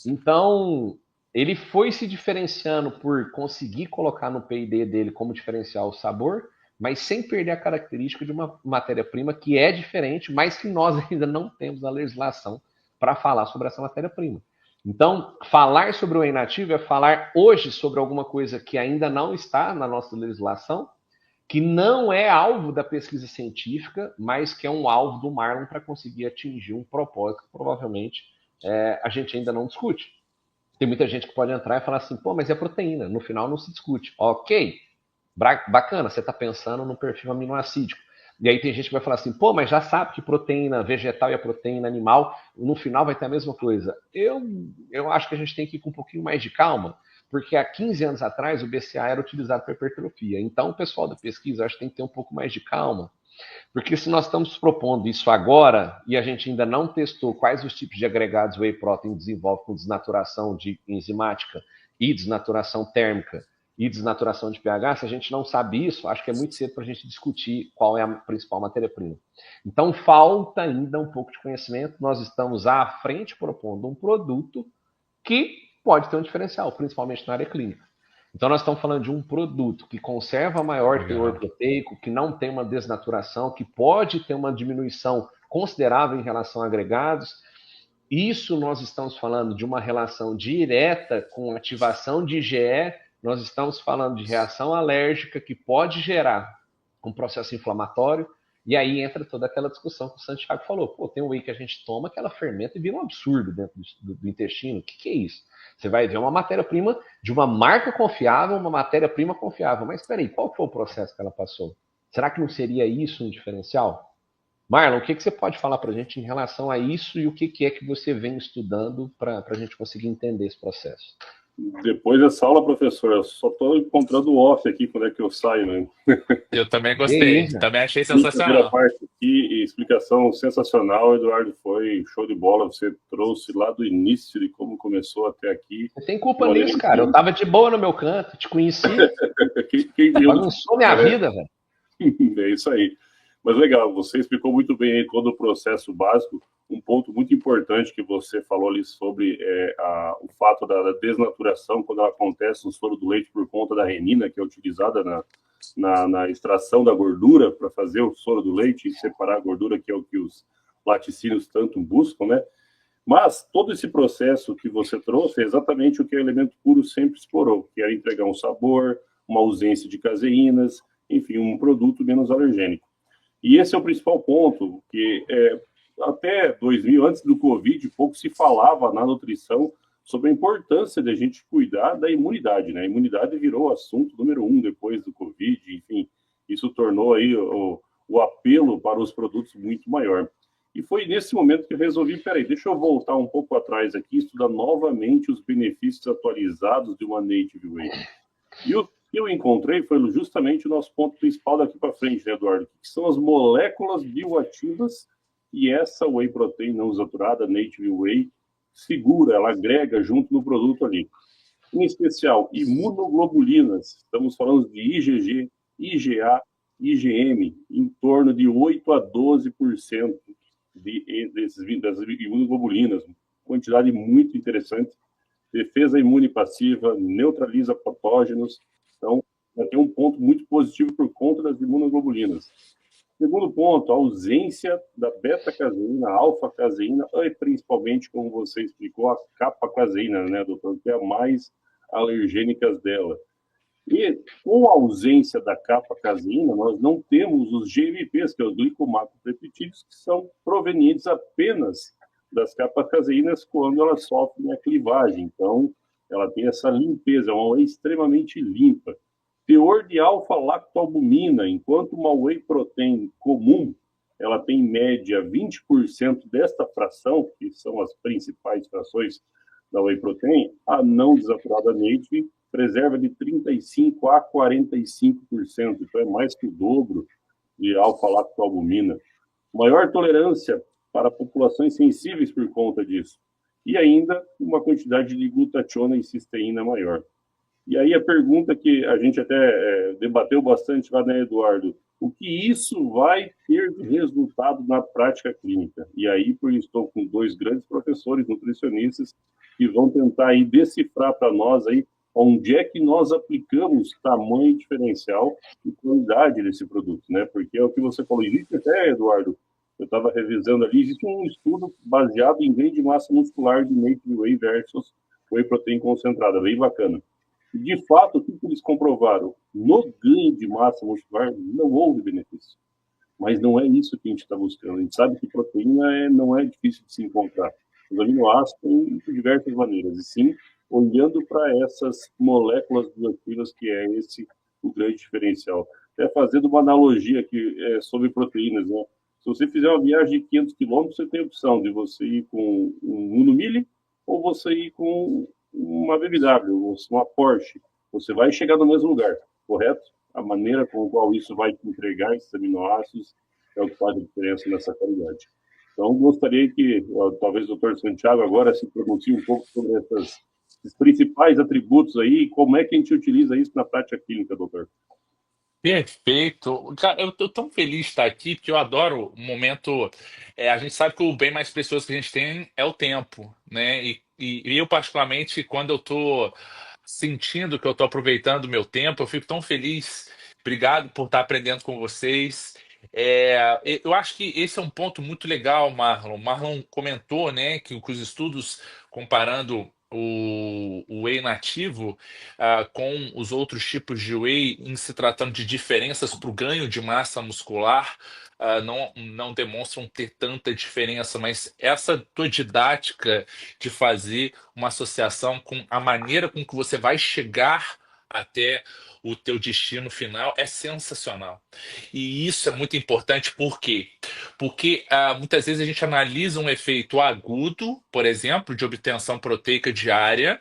Então, ele foi se diferenciando por conseguir colocar no P&D dele como diferencial o sabor, mas sem perder a característica de uma matéria-prima que é diferente, mas que nós ainda não temos na legislação para falar sobre essa matéria-prima. Então, falar sobre o whey nativo é falar hoje sobre alguma coisa que ainda não está na nossa legislação, que não é alvo da pesquisa científica, mas que é um alvo do Marlon para conseguir atingir um propósito que provavelmente a gente ainda não discute. Tem muita gente que pode entrar e falar assim, pô, mas é proteína, no final não se discute. Ok, bacana, você está pensando no perfil aminoácidico. E aí tem gente que vai falar assim, pô, mas já sabe que proteína vegetal e a proteína animal, no final vai ter a mesma coisa. Eu acho que a gente tem que ir com um pouquinho mais de calma, porque há 15 anos atrás o BCA era utilizado para hipertrofia. Então o pessoal da pesquisa acho que tem que ter um pouco mais de calma, porque se nós estamos propondo isso agora e a gente ainda não testou quais os tipos de agregados whey protein desenvolve com desnaturação enzimática e desnaturação térmica e desnaturação de pH, se a gente não sabe isso, acho que é muito cedo para a gente discutir qual é a principal matéria-prima. Então, falta ainda um pouco de conhecimento. Nós estamos à frente propondo um produto que pode ter um diferencial, principalmente na área clínica. Então, nós estamos falando de um produto que conserva maior teor proteico, que não tem uma desnaturação, que pode ter uma diminuição considerável em relação a agregados. Isso nós estamos falando de uma relação direta com ativação de IgE, nós estamos falando de reação alérgica que pode gerar um processo inflamatório, e aí entra toda aquela discussão que o Santiago falou. Pô, tem um whey que a gente toma que ela fermenta e vira um absurdo dentro do intestino. O que é isso? Você vai ver uma matéria-prima de uma marca confiável, uma matéria-prima confiável. Mas espera aí, qual foi o processo que ela passou? Será que não seria isso um diferencial? Marlon, o que você pode falar para a gente em relação a isso e o que é que você vem estudando para a gente conseguir entender esse processo? Depois dessa aula, professor, eu só estou encontrando o off aqui quando é que eu saio, né? Eu também gostei, também achei sensacional. Primeira parte aqui, explicação sensacional, Eduardo, foi show de bola. Você trouxe lá do início de como começou até aqui. Não tem culpa nisso, cara. Eu tava de boa no meu canto, te conheci. Bagunçou minha vida, velho. É isso aí. Mas legal, você explicou muito bem aí todo o processo básico. Um ponto muito importante que você falou ali sobre o fato da desnaturação, quando ela acontece no soro do leite por conta da renina, que é utilizada na extração da gordura para fazer o soro do leite e separar a gordura, que é o que os laticínios tanto buscam, né? Mas todo esse processo que você trouxe é exatamente o que o Elemento Puro sempre explorou, que era entregar um sabor, uma ausência de caseínas, enfim, um produto menos alergênico. E esse é o principal ponto, que até 2000, antes do Covid, pouco se falava na nutrição sobre a importância de a gente cuidar da imunidade, né? A imunidade virou assunto número 1 depois do Covid, enfim, isso tornou aí o apelo para os produtos muito maior. E foi nesse momento que eu resolvi, peraí, deixa eu voltar um pouco atrás aqui e estudar novamente os benefícios atualizados de uma Native Whey. E o que eu encontrei foi justamente o nosso ponto principal daqui para frente, né, Eduardo? Que são as moléculas bioativas e essa Whey Protein não saturada, Native Whey, segura, ela agrega junto no produto ali. Em especial, imunoglobulinas. Estamos falando de IgG, IgA, IgM, em torno de 8 a 12% das imunoglobulinas. Quantidade muito interessante. Defesa imune passiva, neutraliza patógenos. Então, tem um ponto muito positivo por conta das imunoglobulinas. Segundo ponto, a ausência da beta-caseína, alfa-caseína e principalmente, como você explicou, a capa-caseína, né, doutor, que é a mais alergênica dela. E com a ausência da capa-caseína, nós não temos os GMPs, que são os glicomacropeptídeos, que são provenientes apenas das capas-caseínas quando elas sofrem a clivagem. Então, ela tem essa limpeza, é uma whey extremamente limpa. Teor de alfa-lactoalbumina, enquanto uma whey protein comum, ela tem em média 20% desta fração, que são as principais frações da whey protein, a não desaturada native preserva de 35% a 45%, então é mais que o dobro de alfa-lactoalbumina. Maior tolerância para populações sensíveis por conta disso. E ainda uma quantidade de glutationa e cisteína maior. E aí a pergunta que a gente até debateu bastante lá, né, Eduardo? O que isso vai ter de resultado na prática clínica? E aí, por isso, estou com dois grandes professores nutricionistas que vão tentar aí decifrar para nós aí onde é que nós aplicamos tamanho diferencial e qualidade desse produto, né? Porque é o que você falou, existe até, Eduardo, eu estava revisando ali, existe um estudo baseado em ganho de massa muscular de Native Whey versus Whey Protein concentrada, bem bacana. De fato, o que eles comprovaram? No ganho de massa muscular não houve benefício. Mas não é isso que a gente está buscando. A gente sabe que proteína não é difícil de se encontrar. Os aminoácidos têm de diversas maneiras. E sim, olhando para essas moléculas bioativas, que é esse o grande diferencial. Até fazendo uma analogia aqui sobre proteínas, né? Se você fizer uma viagem de 500 quilômetros, você tem a opção de você ir com um Uno Mille ou você ir com uma BMW, uma Porsche. Você vai chegar no mesmo lugar, correto? A maneira com a qual isso vai te entregar esses aminoácidos é o que faz a diferença nessa qualidade. Então, gostaria que, talvez, o doutor Santiago agora se pronuncie um pouco sobre esses principais atributos aí e como é que a gente utiliza isso na prática clínica, doutor. Perfeito. Cara, eu tô tão feliz de estar aqui, porque eu adoro o momento. A gente sabe que o bem mais precioso que a gente tem é o tempo, né? E eu, particularmente, quando eu tô sentindo que eu tô aproveitando o meu tempo, eu fico tão feliz. Obrigado por estar aprendendo com vocês. Eu acho que esse é um ponto muito legal, Marlon. Marlon comentou, né, que os estudos comparando o whey nativo com os outros tipos de whey, em se tratando de diferenças para o ganho de massa muscular, não demonstram ter tanta diferença, mas essa tua didática de fazer uma associação com a maneira com que você vai chegar até o teu destino final é sensacional. E isso é muito importante, por quê? Porque muitas vezes a gente analisa um efeito agudo, por exemplo, de obtenção proteica diária,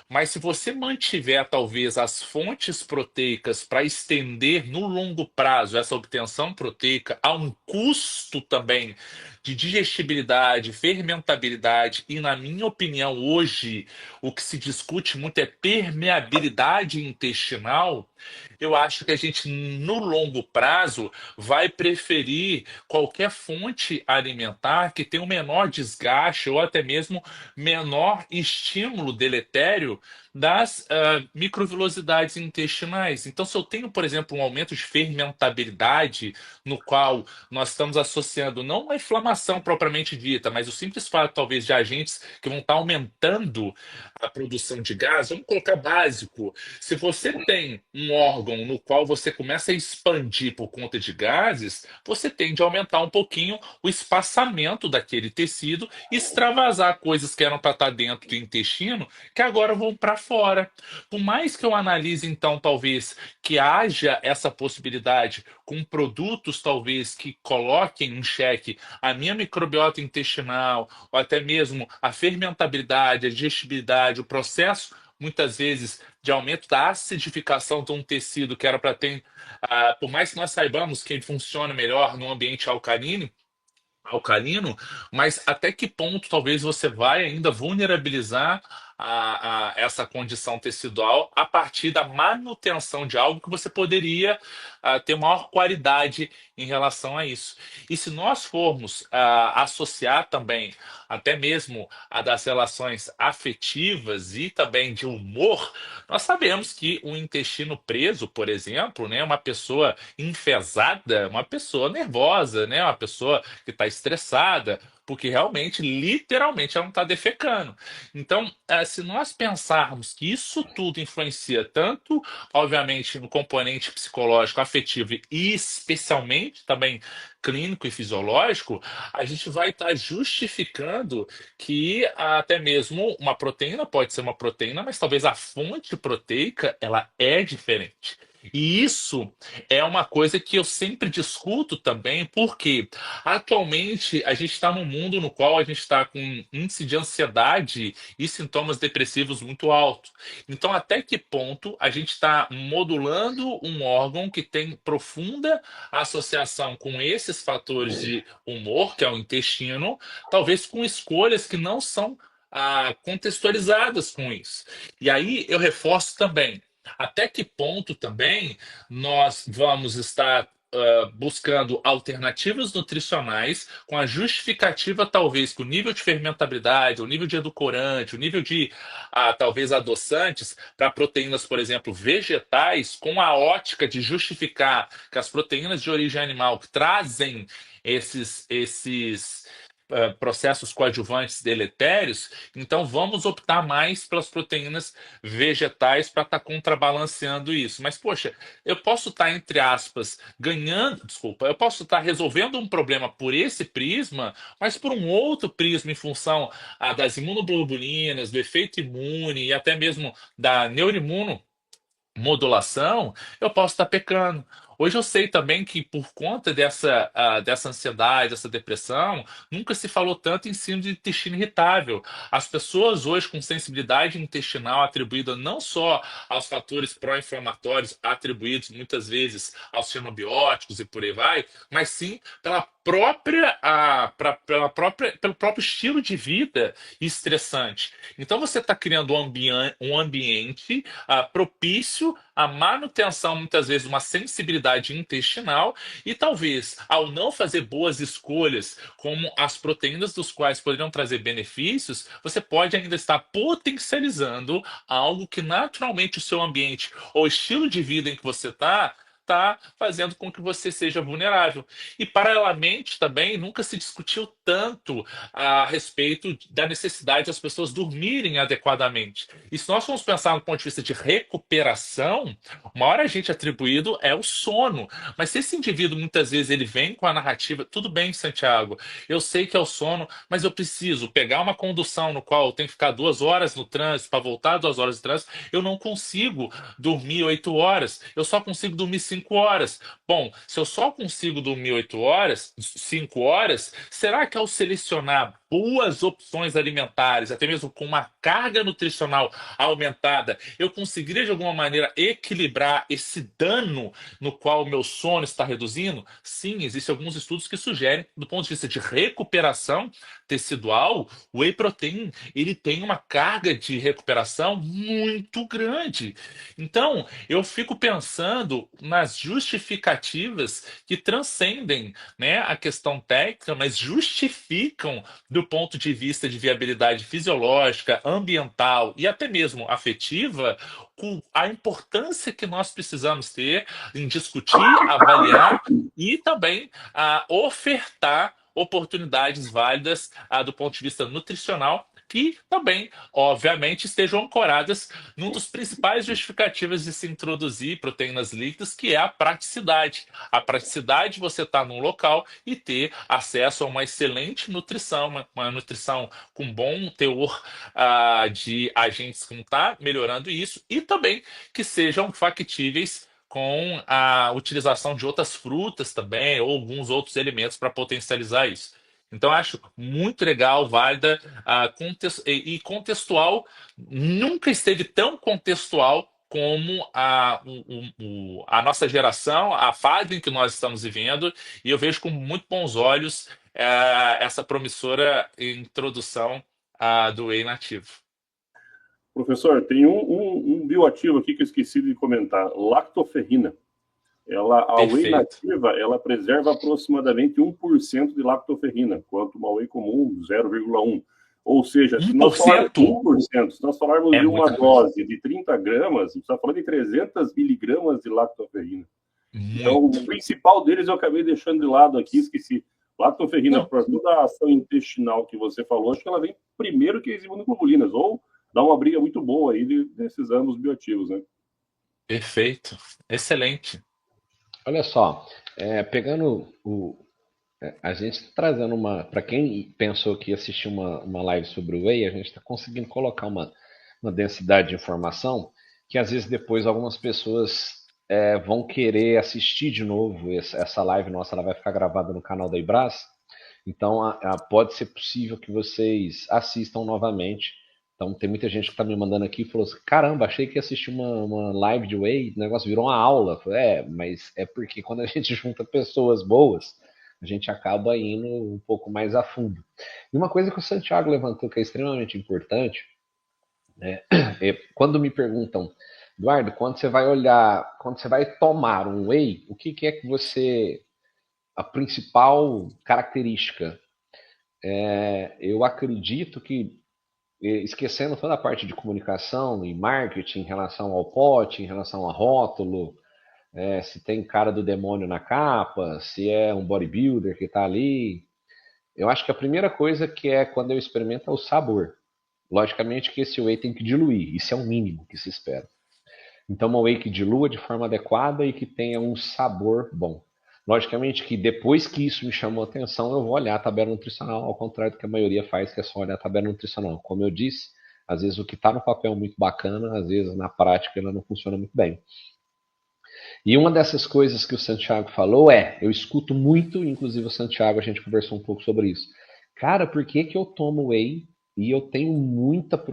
mas se você mantiver talvez as fontes proteicas para estender no longo prazo essa obtenção proteica a um custo também de digestibilidade, fermentabilidade e, na minha opinião, hoje o que se discute muito é permeabilidade intestinal. Eu acho que a gente, no longo prazo, vai preferir qualquer fonte alimentar que tenha um menor desgaste ou até mesmo menor estímulo deletério das microvilosidades intestinais. Então, se eu tenho, por exemplo, um aumento de fermentabilidade, no qual nós estamos associando não uma inflamação propriamente dita, mas o simples fato, talvez, de agentes que vão estar aumentando a produção de gás, vamos colocar básico. Se você tem um órgão no qual você começa a expandir por conta de gases, você tende a aumentar um pouquinho o espaçamento daquele tecido e extravasar coisas que eram para estar dentro do intestino, que agora vão para fora. Por mais que eu analise, então, talvez que haja essa possibilidade com produtos, talvez, que coloquem em xeque a minha microbiota intestinal, ou até mesmo a fermentabilidade, a digestibilidade, o processo muitas vezes de aumento da acidificação de um tecido que era para ter, por mais que nós saibamos que ele funciona melhor no ambiente alcalino, mas até que ponto talvez você vai ainda vulnerabilizar essa condição tecidual a partir da manutenção de algo que você poderia ter maior qualidade em relação a isso. E se nós formos associar também até mesmo a das relações afetivas e também de humor, nós sabemos que o intestino preso, por exemplo, né, uma pessoa enfesada, uma pessoa nervosa, né, uma pessoa que está estressada, porque realmente, literalmente, ela não está defecando. Então, se nós pensarmos que isso tudo influencia tanto, obviamente, no componente psicológico, afetivo e especialmente também clínico e fisiológico, a gente vai estar justificando que até mesmo uma proteína pode ser uma proteína, mas talvez a fonte proteica ela é diferente. E isso é uma coisa que eu sempre discuto também, porque atualmente a gente está num mundo no qual a gente está com um índice de ansiedade e sintomas depressivos muito alto. Então, até que ponto a gente está modulando um órgão que tem profunda associação com esses fatores de humor, que é o intestino, talvez com escolhas que não são contextualizadas com isso. E aí eu reforço também. Até que ponto também nós vamos estar buscando alternativas nutricionais com a justificativa, talvez, que o nível de fermentabilidade, o nível de edulcorante, o nível de, talvez, adoçantes para proteínas, por exemplo, vegetais, com a ótica de justificar que as proteínas de origem animal que trazem esses processos coadjuvantes deletérios, então vamos optar mais pelas proteínas vegetais para estar contrabalanceando isso. Mas, poxa, eu posso estar, entre aspas, ganhando, desculpa, eu posso estar resolvendo um problema por esse prisma, mas por um outro prisma em função das imunoglobulinas, do efeito imune e até mesmo da neuroimuno modulação, eu posso estar pecando. Hoje eu sei também que por conta dessa ansiedade, dessa depressão, nunca se falou tanto em síndrome de intestino irritável. As pessoas hoje com sensibilidade intestinal atribuída não só aos fatores pró-inflamatórios atribuídos muitas vezes aos xenobióticos e por aí vai, mas sim pelo próprio estilo de vida estressante. Então você está criando um ambiente propício à manutenção, muitas vezes, de uma sensibilidade intestinal e talvez, ao não fazer boas escolhas, como as proteínas dos quais poderiam trazer benefícios, você pode ainda estar potencializando algo que naturalmente o seu ambiente ou estilo de vida em que você está fazendo com que você seja vulnerável. E, paralelamente, também, nunca se discutiu tanto a respeito da necessidade das pessoas dormirem adequadamente. E se nós formos pensar no ponto de vista de recuperação, o maior agente atribuído é o sono. Mas se esse indivíduo, muitas vezes, ele vem com a narrativa, tudo bem, Santiago, eu sei que é o sono, mas eu preciso pegar uma condução no qual eu tenho que ficar 2 horas no trânsito para voltar 2 horas de trânsito, eu não consigo dormir 8 horas, eu só consigo dormir 5 horas. Bom, se eu só consigo dormir 8 horas, 5 horas, será que ao selecionar boas opções alimentares, até mesmo com uma carga nutricional aumentada, eu conseguiria de alguma maneira equilibrar esse dano no qual o meu sono está reduzindo? Sim, existem alguns estudos que sugerem, do ponto de vista de recuperação tecidual, o whey protein ele tem uma carga de recuperação muito grande. Então, eu fico pensando nas justificativas que transcendem, né, a questão técnica, mas justificam do ponto de vista de viabilidade fisiológica, ambiental e até mesmo afetiva, com a importância que nós precisamos ter em discutir, avaliar e também ofertar oportunidades válidas do ponto de vista nutricional que também, obviamente, estejam ancoradas num dos principais justificativas de se introduzir proteínas líquidas, que é a praticidade. A praticidade de você estar num local e ter acesso a uma excelente nutrição, uma nutrição com bom teor de agentes que está melhorando isso, e também que sejam factíveis com a utilização de outras frutas também, ou alguns outros elementos para potencializar isso. Então, acho muito legal, válida, e contextual. Nunca esteve tão contextual como a nossa geração, a fase em que nós estamos vivendo, e eu vejo com muito bons olhos essa promissora introdução do whey nativo. Professor, tem um bioativo aqui que eu esqueci de comentar, lactoferrina. A whey nativa, ela preserva aproximadamente 1% de lactoferrina, enquanto uma whey comum, 0,1%. Ou seja, se nós falarmos 1%, se nós falarmos de uma dose de 30 gramas, você está falando de 300 miligramas de lactoferrina. Então, o principal deles eu acabei deixando de lado aqui, esqueci. Lactoferrina, para toda a ação intestinal que você falou, acho que ela vem primeiro que as imunoglobulinas, ou dá uma briga muito boa aí desses ambos bioativos, né? Perfeito. Excelente. Olha só, pegando a gente está trazendo para quem pensou que ia assistir uma live sobre o Whey, a gente está conseguindo colocar uma densidade de informação que às vezes depois algumas pessoas vão querer assistir de novo essa live nossa, ela vai ficar gravada no canal da Ibras, então pode ser possível que vocês assistam novamente. Então tem muita gente que está me mandando aqui e falou assim, caramba, achei que ia assistir uma live de Whey, o negócio virou uma aula. Falei, mas é porque quando a gente junta pessoas boas, a gente acaba indo um pouco mais a fundo. E uma coisa que o Santiago levantou que é extremamente importante, quando me perguntam, Eduardo, quando você vai tomar um whey, o que é que a principal característica? Eu acredito que, esquecendo toda a parte de comunicação e marketing em relação ao pote, em relação a rótulo, se tem cara do demônio na capa, se é um bodybuilder que está ali, Eu acho que a primeira coisa que é quando eu experimento é o sabor. Logicamente que esse whey tem que diluir, isso é o mínimo que se espera. Então, uma whey que dilua de forma adequada e que tenha um sabor bom. Logicamente que depois que isso me chamou a atenção, eu vou olhar a tabela nutricional, ao contrário do que a maioria faz, que é só olhar a tabela nutricional. Como eu disse, às vezes o que está no papel é muito bacana, às vezes na prática ela não funciona muito bem. E uma dessas coisas que o Santiago falou eu escuto muito, inclusive o Santiago, a gente conversou um pouco sobre isso. Cara, por que que eu tomo whey e eu tenho muita...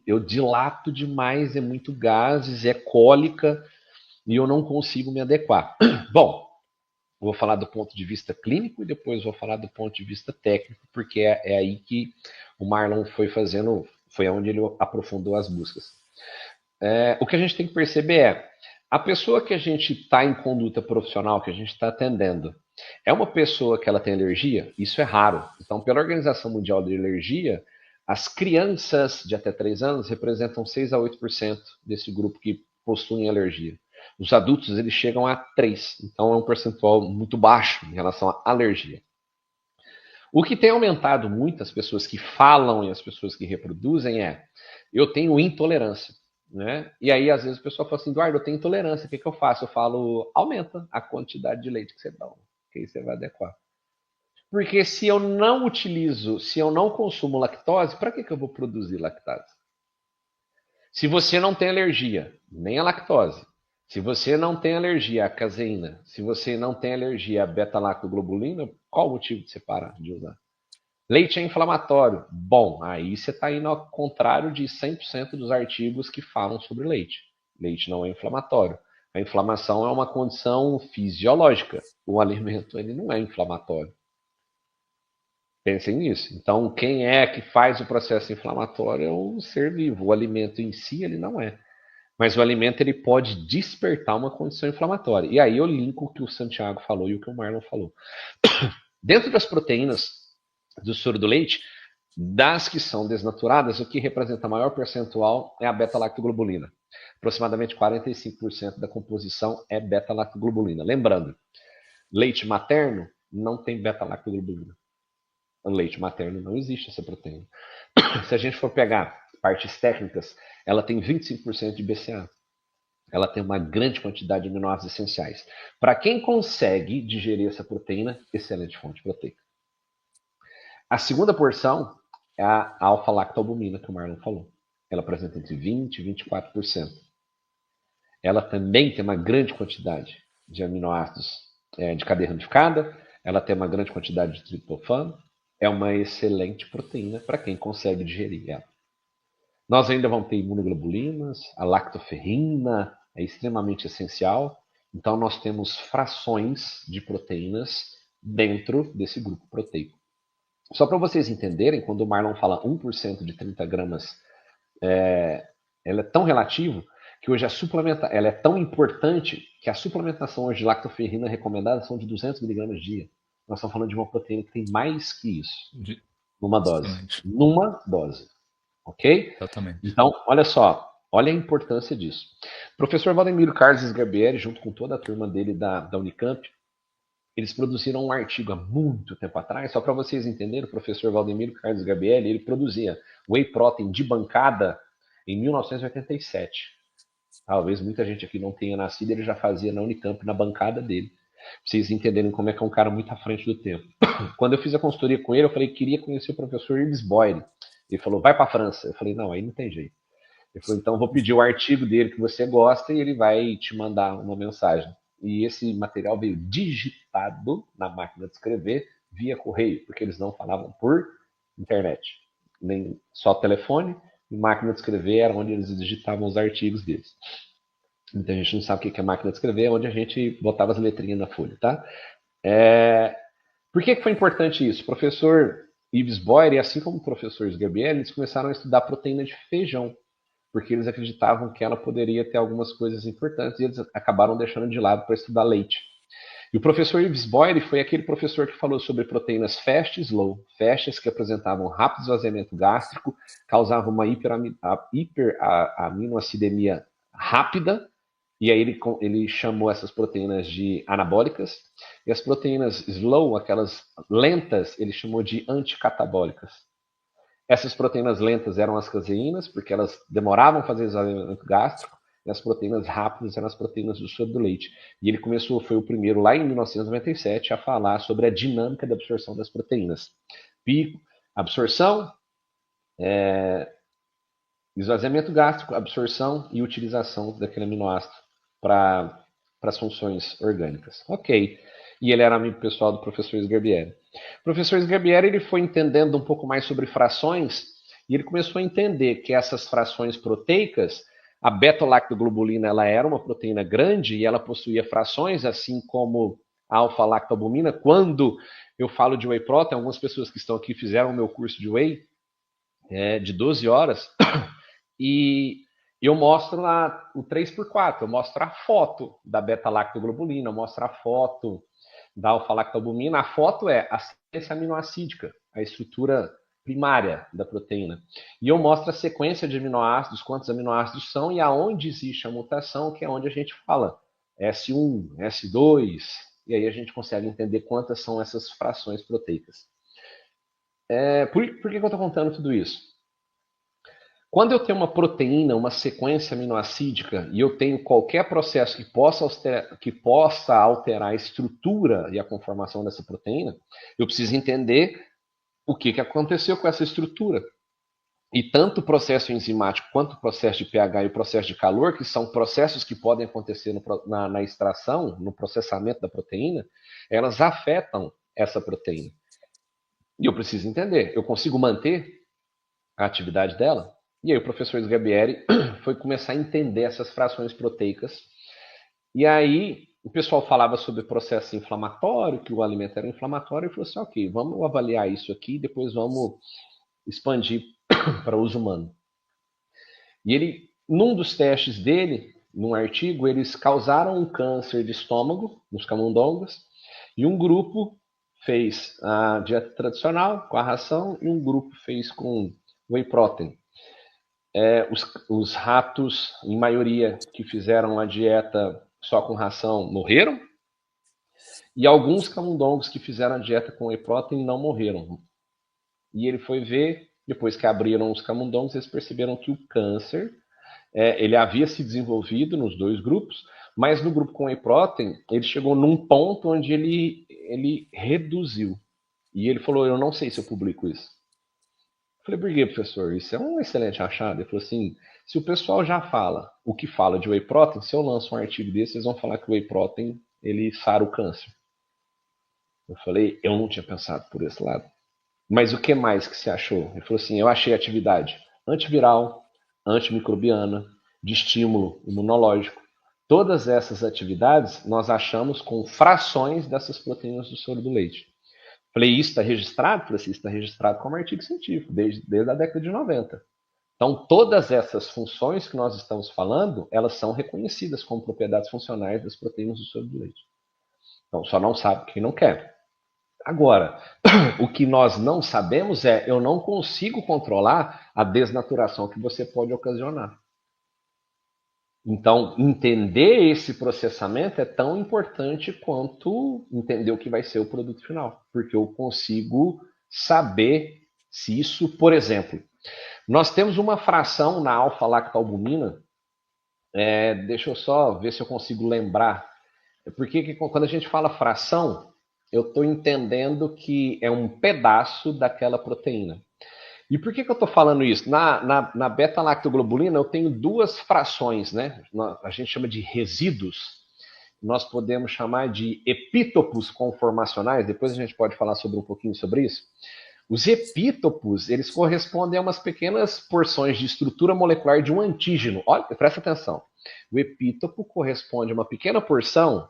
Eu dilato demais, é muito gases, é cólica e eu não consigo me adequar. Bom, vou falar do ponto de vista clínico e depois vou falar do ponto de vista técnico, porque é aí que o Marlon foi onde ele aprofundou as buscas. O que a gente tem que perceber a pessoa que a gente está em conduta profissional, que a gente está atendendo, é uma pessoa que ela tem alergia? Isso é raro. Então, pela Organização Mundial de Alergia, as crianças de até 3 anos representam 6 a 8% desse grupo que possuem alergia. Os adultos, eles chegam a 3%. Então, é um percentual muito baixo em relação à alergia. O que tem aumentado muito as pessoas que falam e as pessoas que reproduzem eu tenho intolerância. Né? E aí, às vezes, o pessoal fala assim, Eduardo, eu tenho intolerância, o que eu faço? Eu falo, aumenta a quantidade de leite que você dá, que aí você vai adequar. Porque se eu não consumo lactose, para que eu vou produzir lactase? Se você não tem alergia, nem à lactose, se você não tem alergia à caseína, se você não tem alergia à beta-lactoglobulina, qual o motivo de você parar de usar? Leite é inflamatório. Bom, aí você está indo ao contrário de 100% dos artigos que falam sobre leite. Leite não é inflamatório. A inflamação é uma condição fisiológica. O alimento ele não é inflamatório. Pensem nisso. Então, quem é que faz o processo inflamatório é um ser vivo. O alimento em si, ele não é. Mas o alimento ele pode despertar uma condição inflamatória. E aí eu linko o que o Santiago falou e o que o Marlon falou. Dentro das proteínas do soro do leite, das que são desnaturadas, o que representa maior percentual é a beta-lactoglobulina. Aproximadamente 45% da composição é beta-lactoglobulina. Lembrando, leite materno não tem beta-lactoglobulina. No leite materno não existe essa proteína. Se a gente for pegar partes técnicas, ela tem 25% de BCA. Ela tem uma grande quantidade de aminoácidos essenciais. Para quem consegue digerir essa proteína, excelente fonte proteica. A segunda porção é a alfa-lactalbumina, que o Marlon falou. Ela apresenta entre 20% e 24%. Ela também tem uma grande quantidade de aminoácidos de cadeia ramificada, ela tem uma grande quantidade de triptofano, é uma excelente proteína para quem consegue digerir ela. Nós ainda vamos ter imunoglobulinas, a lactoferrina é extremamente essencial, então nós temos frações de proteínas dentro desse grupo proteico. Só para vocês entenderem, quando o Marlon fala 1% de 30 gramas, ela é tão relativo que hoje ela é tão importante que a suplementação hoje de lactoferrina recomendada são de 200 miligramas dia. Nós estamos falando de uma proteína que tem mais que isso, numa dose. Exatamente. Numa dose. Ok? Exatamente. Então, olha só, olha a importância disso. O professor Valdemiro Carlos Sgarbieri, junto com toda a turma dele da Unicamp, eles produziram um artigo há muito tempo atrás, só para vocês entenderem, o professor Valdemiro Carlos Sgarbieri, ele produzia whey protein de bancada em 1987. Talvez muita gente aqui não tenha nascido, ele já fazia na Unicamp, na bancada dele. Pra vocês entenderem como é que é um cara muito à frente do tempo. Quando eu fiz a consultoria com ele, eu falei que queria conhecer o professor Yves Boyle. Ele falou, vai para a França. Eu falei, não, aí não tem jeito. Ele falou, então vou pedir o artigo dele que você gosta e ele vai te mandar uma mensagem. E esse material veio digitado na máquina de escrever via correio, porque eles não falavam por internet. Nem só telefone e máquina de escrever era onde eles digitavam os artigos deles. Muita gente não sabe o que é máquina de escrever, é onde a gente botava as letrinhas na folha, tá? Por que foi importante isso? O professor Yves Boyer, assim como o professor Sgarbieri, eles começaram a estudar proteína de feijão, porque eles acreditavam que ela poderia ter algumas coisas importantes e eles acabaram deixando de lado para estudar leite. E o professor Yves Boyer foi aquele professor que falou sobre proteínas fast e slow, fastes que apresentavam rápido esvaziamento gástrico, causavam uma hiperaminoacidemia rápida E aí ele chamou essas proteínas de anabólicas, e as proteínas slow, aquelas lentas, ele chamou de anticatabólicas. Essas proteínas lentas eram as caseínas, porque elas demoravam a fazer esvaziamento gástrico, e as proteínas rápidas eram as proteínas do soro do leite. E ele foi o primeiro, lá em 1997, a falar sobre a dinâmica da absorção das proteínas. Pico, absorção, esvaziamento gástrico, absorção e utilização daquele aminoácido para as funções orgânicas. Ok. E ele era amigo pessoal do professor Sgarbieri. O professor Sgarbieri ele foi entendendo um pouco mais sobre frações e ele começou a entender que essas frações proteicas, a beta-lactoglobulina ela era uma proteína grande e ela possuía frações, assim como a alfa-lactalbumina. Quando eu falo de whey protein, algumas pessoas que estão aqui fizeram o meu curso de whey de 12 horas e eu mostro lá o 3x4, eu mostro a foto da beta-lactoglobulina, eu mostro a foto da alfa-lactalbumina. A foto é a sequência aminoácidica, a estrutura primária da proteína. E eu mostro a sequência de aminoácidos, quantos aminoácidos são e aonde existe a mutação, que é onde a gente fala S1, S2, e aí a gente consegue entender quantas são essas frações proteicas. Por que eu estou contando tudo isso? Quando eu tenho uma proteína, uma sequência aminoácidica, e eu tenho qualquer processo que possa alterar a estrutura e a conformação dessa proteína, eu preciso entender o que aconteceu com essa estrutura. E tanto o processo enzimático quanto o processo de pH e o processo de calor, que são processos que podem acontecer na extração, no processamento da proteína, elas afetam essa proteína. E eu preciso entender, eu consigo manter a atividade dela? E aí o professor Sgarbieri foi começar a entender essas frações proteicas. E aí o pessoal falava sobre processo inflamatório, que o alimento era inflamatório, e falou assim, ok, vamos avaliar isso aqui, depois vamos expandir para uso humano. E ele, num dos testes dele, num artigo, eles causaram um câncer de estômago nos camundongos, e um grupo fez a dieta tradicional, com a ração, e um grupo fez com whey protein. Os ratos, em maioria, que fizeram a dieta só com ração, morreram. E alguns camundongos que fizeram a dieta com whey protein não morreram. E ele foi ver, depois que abriram os camundongos, eles perceberam que o câncer, ele havia se desenvolvido nos dois grupos, mas no grupo com whey protein, ele chegou num ponto onde ele reduziu. E ele falou, eu não sei se eu publico isso. Eu falei, por que, professor? Isso é um excelente achado. Ele falou assim, se o pessoal já fala o que fala de whey protein, se eu lanço um artigo desse, eles vão falar que o whey protein, ele sara o câncer. Eu falei, eu não tinha pensado por esse lado. Mas o que mais que você achou? Ele falou assim, eu achei atividade antiviral, antimicrobiana, de estímulo imunológico. Todas essas atividades nós achamos com frações dessas proteínas do soro do leite. Falei, isso está registrado? Falei assim, isso está registrado como artigo científico, desde a década de 90. Então, todas essas funções que nós estamos falando, elas são reconhecidas como propriedades funcionais das proteínas do soro do leite. Então, só não sabe quem não quer. Agora, o que nós não sabemos eu não consigo controlar a desnaturação que você pode ocasionar. Então, entender esse processamento é tão importante quanto entender o que vai ser o produto final. Porque eu consigo saber se isso, por exemplo, nós temos uma fração na alfa-lactalbumina, deixa eu só ver se eu consigo lembrar. Porque quando a gente fala fração, eu estou entendendo que é um pedaço daquela proteína. E por que eu estou falando isso? Na beta-lactoglobulina eu tenho duas frações, né? A gente chama de resíduos. Nós podemos chamar de epítopos conformacionais. Depois a gente pode falar um pouquinho sobre isso. Os epítopos, eles correspondem a umas pequenas porções de estrutura molecular de um antígeno. Olha, presta atenção. O epítopo corresponde a uma pequena porção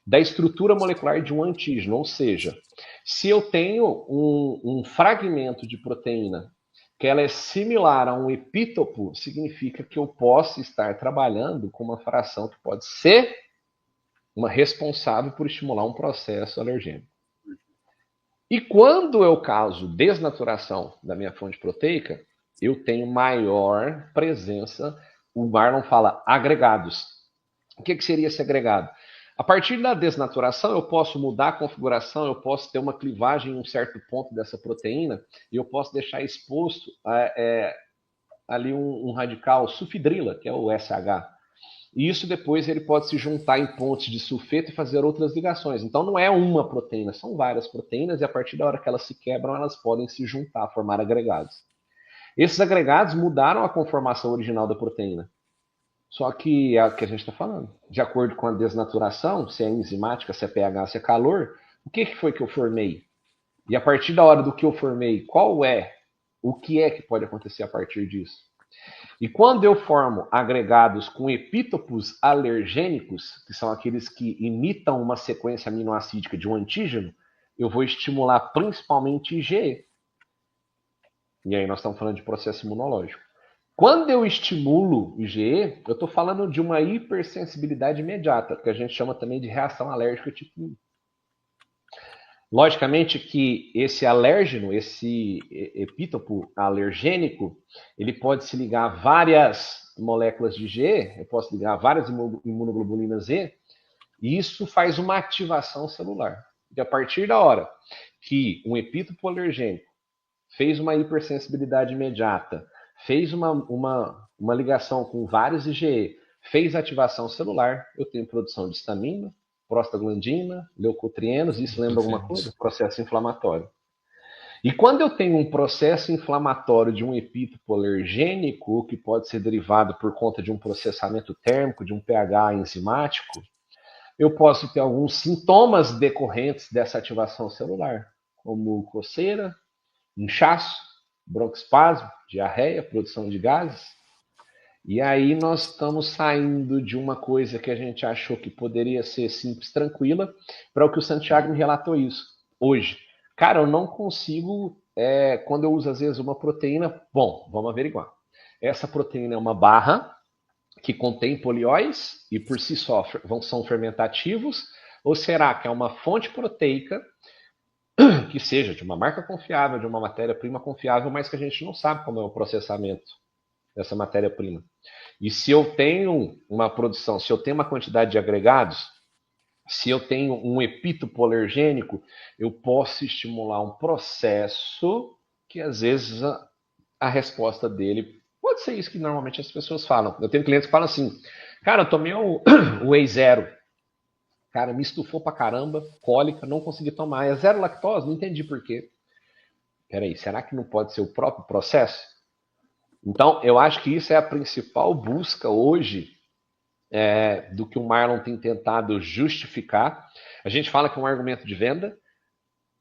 da estrutura molecular de um antígeno, ou seja, se eu tenho um fragmento de proteína que ela é similar a um epítopo, significa que eu posso estar trabalhando com uma fração que pode ser uma responsável por estimular um processo alergênico. E quando eu causo desnaturação da minha fonte proteica, eu tenho maior presença, o Marlon fala agregados. O que seria esse agregado? A partir da desnaturação, eu posso mudar a configuração, eu posso ter uma clivagem em um certo ponto dessa proteína e eu posso deixar exposto ali um radical sulfidrila, que é o SH. E isso depois ele pode se juntar em pontes de sulfeto e fazer outras ligações. Então não é uma proteína, são várias proteínas e a partir da hora que elas se quebram, elas podem se juntar, formar agregados. Esses agregados mudaram a conformação original da proteína. Só que é o que a gente está falando. De acordo com a desnaturação, se é enzimática, se é pH, se é calor, o que foi que eu formei? E a partir da hora do que eu formei, o que é que pode acontecer a partir disso? E quando eu formo agregados com epítopos alergênicos, que são aqueles que imitam uma sequência aminoácida de um antígeno, eu vou estimular principalmente IgE. E aí nós estamos falando de processo imunológico. Quando eu estimulo IgE, eu estou falando de uma hipersensibilidade imediata, que a gente chama também de reação alérgica tipo 1. Logicamente que esse alérgeno, esse epítopo alergênico, ele pode se ligar a várias moléculas de IgE, eu posso ligar a várias imunoglobulinas E, e isso faz uma ativação celular. E a partir da hora que um epítopo alergênico fez uma hipersensibilidade imediata, fez uma ligação com vários IgE, fez ativação celular, eu tenho produção de histamina, prostaglandina, leucotrienos, isso lembra alguma coisa? Processo inflamatório. E quando eu tenho um processo inflamatório de um epítopo alergênico, que pode ser derivado por conta de um processamento térmico, de um pH enzimático, eu posso ter alguns sintomas decorrentes dessa ativação celular, como coceira, inchaço, broncoespasmo, diarreia, produção de gases. E aí nós estamos saindo de uma coisa que a gente achou que poderia ser simples, tranquila, para o que o Santiago me relatou isso hoje. Cara, eu não consigo, quando eu uso às vezes uma proteína, bom, vamos averiguar. Essa proteína é uma barra que contém polióis e por si só são fermentativos, ou será que é uma fonte proteica que seja de uma marca confiável, de uma matéria-prima confiável, mas que a gente não sabe como é o processamento dessa matéria-prima. E se eu tenho uma produção, se eu tenho uma quantidade de agregados, se eu tenho um epítopo alergênico, eu posso estimular um processo que às vezes a resposta dele pode ser isso que normalmente as pessoas falam. Eu tenho clientes que falam assim, cara, eu tomei o Whey Zero, cara, me estufou pra caramba, cólica, não consegui tomar, é zero lactose, não entendi por quê. Peraí, será que não pode ser o próprio processo? Então, eu acho que isso é a principal busca hoje do que o Marlon tem tentado justificar. A gente fala que é um argumento de venda,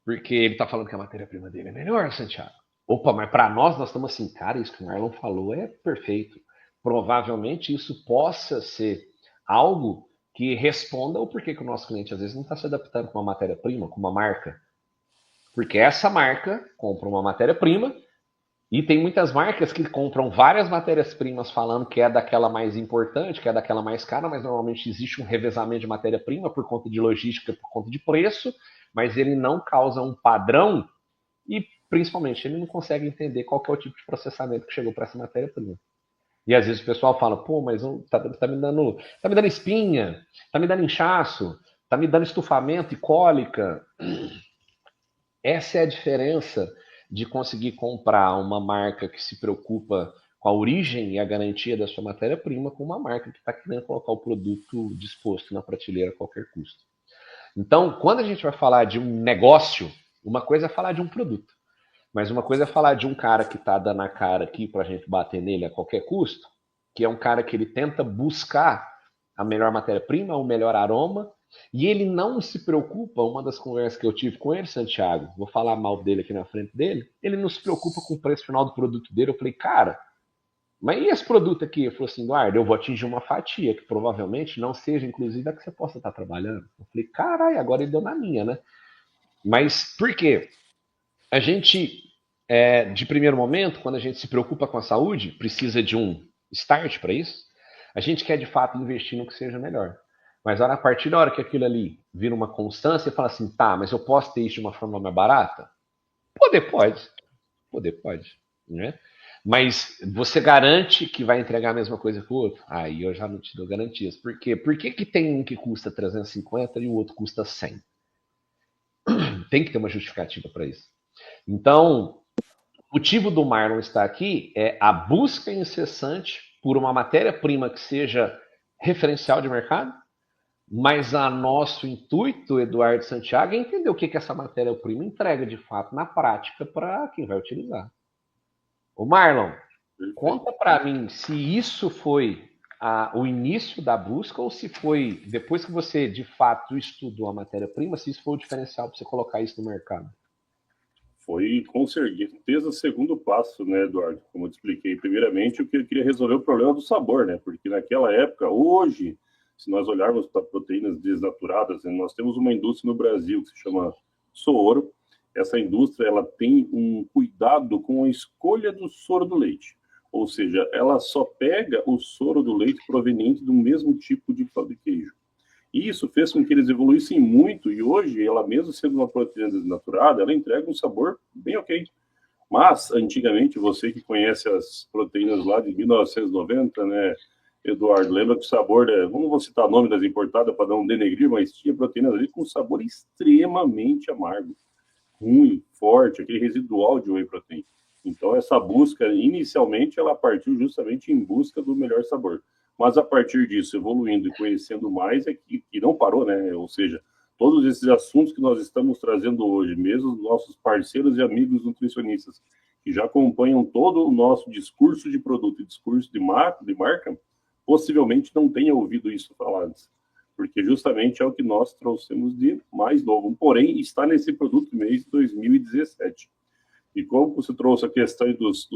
porque ele está falando que a matéria-prima dele é melhor, Santiago. Opa, mas para nós estamos assim, cara, isso que o Marlon falou é perfeito. Provavelmente isso possa ser algo que responda o porquê que o nosso cliente às vezes não está se adaptando com uma matéria-prima, com uma marca. Porque essa marca compra uma matéria-prima e tem muitas marcas que compram várias matérias-primas falando que é daquela mais importante, que é daquela mais cara, mas normalmente existe um revezamento de matéria-prima por conta de logística, por conta de preço, mas ele não causa um padrão e, principalmente, ele não consegue entender qual que é o tipo de processamento que chegou para essa matéria-prima. E às vezes o pessoal fala, pô, mas tá me dando espinha, tá me dando inchaço, tá me dando estufamento e cólica. Essa é a diferença de conseguir comprar uma marca que se preocupa com a origem e a garantia da sua matéria-prima com uma marca que está querendo colocar o produto disposto na prateleira a qualquer custo. Então, quando a gente vai falar de um negócio, uma coisa é falar de um produto, mas uma coisa é falar de um cara que está dando a cara aqui para a gente bater nele a qualquer custo, que é um cara que ele tenta buscar a melhor matéria-prima, o melhor aroma, e ele não se preocupa, uma das conversas que eu tive com ele, Santiago, vou falar mal dele aqui na frente dele, ele não se preocupa com o preço final do produto dele. Eu falei, cara, mas e esse produto aqui? Ele falou assim, Eduardo, eu vou atingir uma fatia que provavelmente não seja, inclusive, a que você possa estar trabalhando. Eu falei, caralho, agora ele deu na minha, né? Mas por quê? A gente, de primeiro momento, quando a gente se preocupa com a saúde, precisa de um start para isso, a gente quer de fato investir no que seja melhor. Mas a partir da hora que aquilo ali vira uma constância, fala assim, tá, mas eu posso ter isso de uma forma mais barata? Poder pode, né? Mas você garante que vai entregar a mesma coisa que o outro? Aí eu já não te dou garantias. Por quê? Por que que tem um que custa 350 e o outro custa 100? Tem que ter uma justificativa para isso. Então, o motivo do Marlon estar aqui é a busca incessante por uma matéria-prima que seja referencial de mercado, mas a nosso intuito, Eduardo Santiago, é entender o que essa matéria-prima entrega de fato na prática para quem vai utilizar. Ô Marlon, conta para mim se isso foi o início da busca ou se foi depois que você de fato estudou a matéria-prima, se isso foi o diferencial para você colocar isso no mercado. Foi com certeza o segundo passo, né, Eduardo? Como eu te expliquei, primeiramente, eu queria resolver o problema do sabor, né? Porque naquela época, hoje, se nós olharmos para proteínas desnaturadas, né, nós temos uma indústria no Brasil que se chama Sooro. Essa indústria, ela tem um cuidado com a escolha do soro do leite. Ou seja, ela só pega o soro do leite proveniente do mesmo tipo de queijo. E isso fez com que eles evoluíssem muito, e hoje, ela mesmo sendo uma proteína desnaturada, ela entrega um sabor bem ok. Mas, antigamente, você que conhece as proteínas lá de 1990, né, Eduardo, lembra que o sabor, não vou citar o nome das importadas para não denegrir, mas tinha proteínas ali com sabor extremamente amargo, ruim, forte, aquele residual de whey protein. Então, essa busca, inicialmente, ela partiu justamente em busca do melhor sabor. Mas, a partir disso, evoluindo e conhecendo mais, que não parou, né? Ou seja, todos esses assuntos que nós estamos trazendo hoje, mesmo os nossos parceiros e amigos nutricionistas, que já acompanham todo o nosso discurso de produto e discurso de marca, possivelmente não tenha ouvido isso falar antes. Porque justamente é o que nós trouxemos de mais novo. Porém, está nesse produto mês de 2017. E como você trouxe a questão dos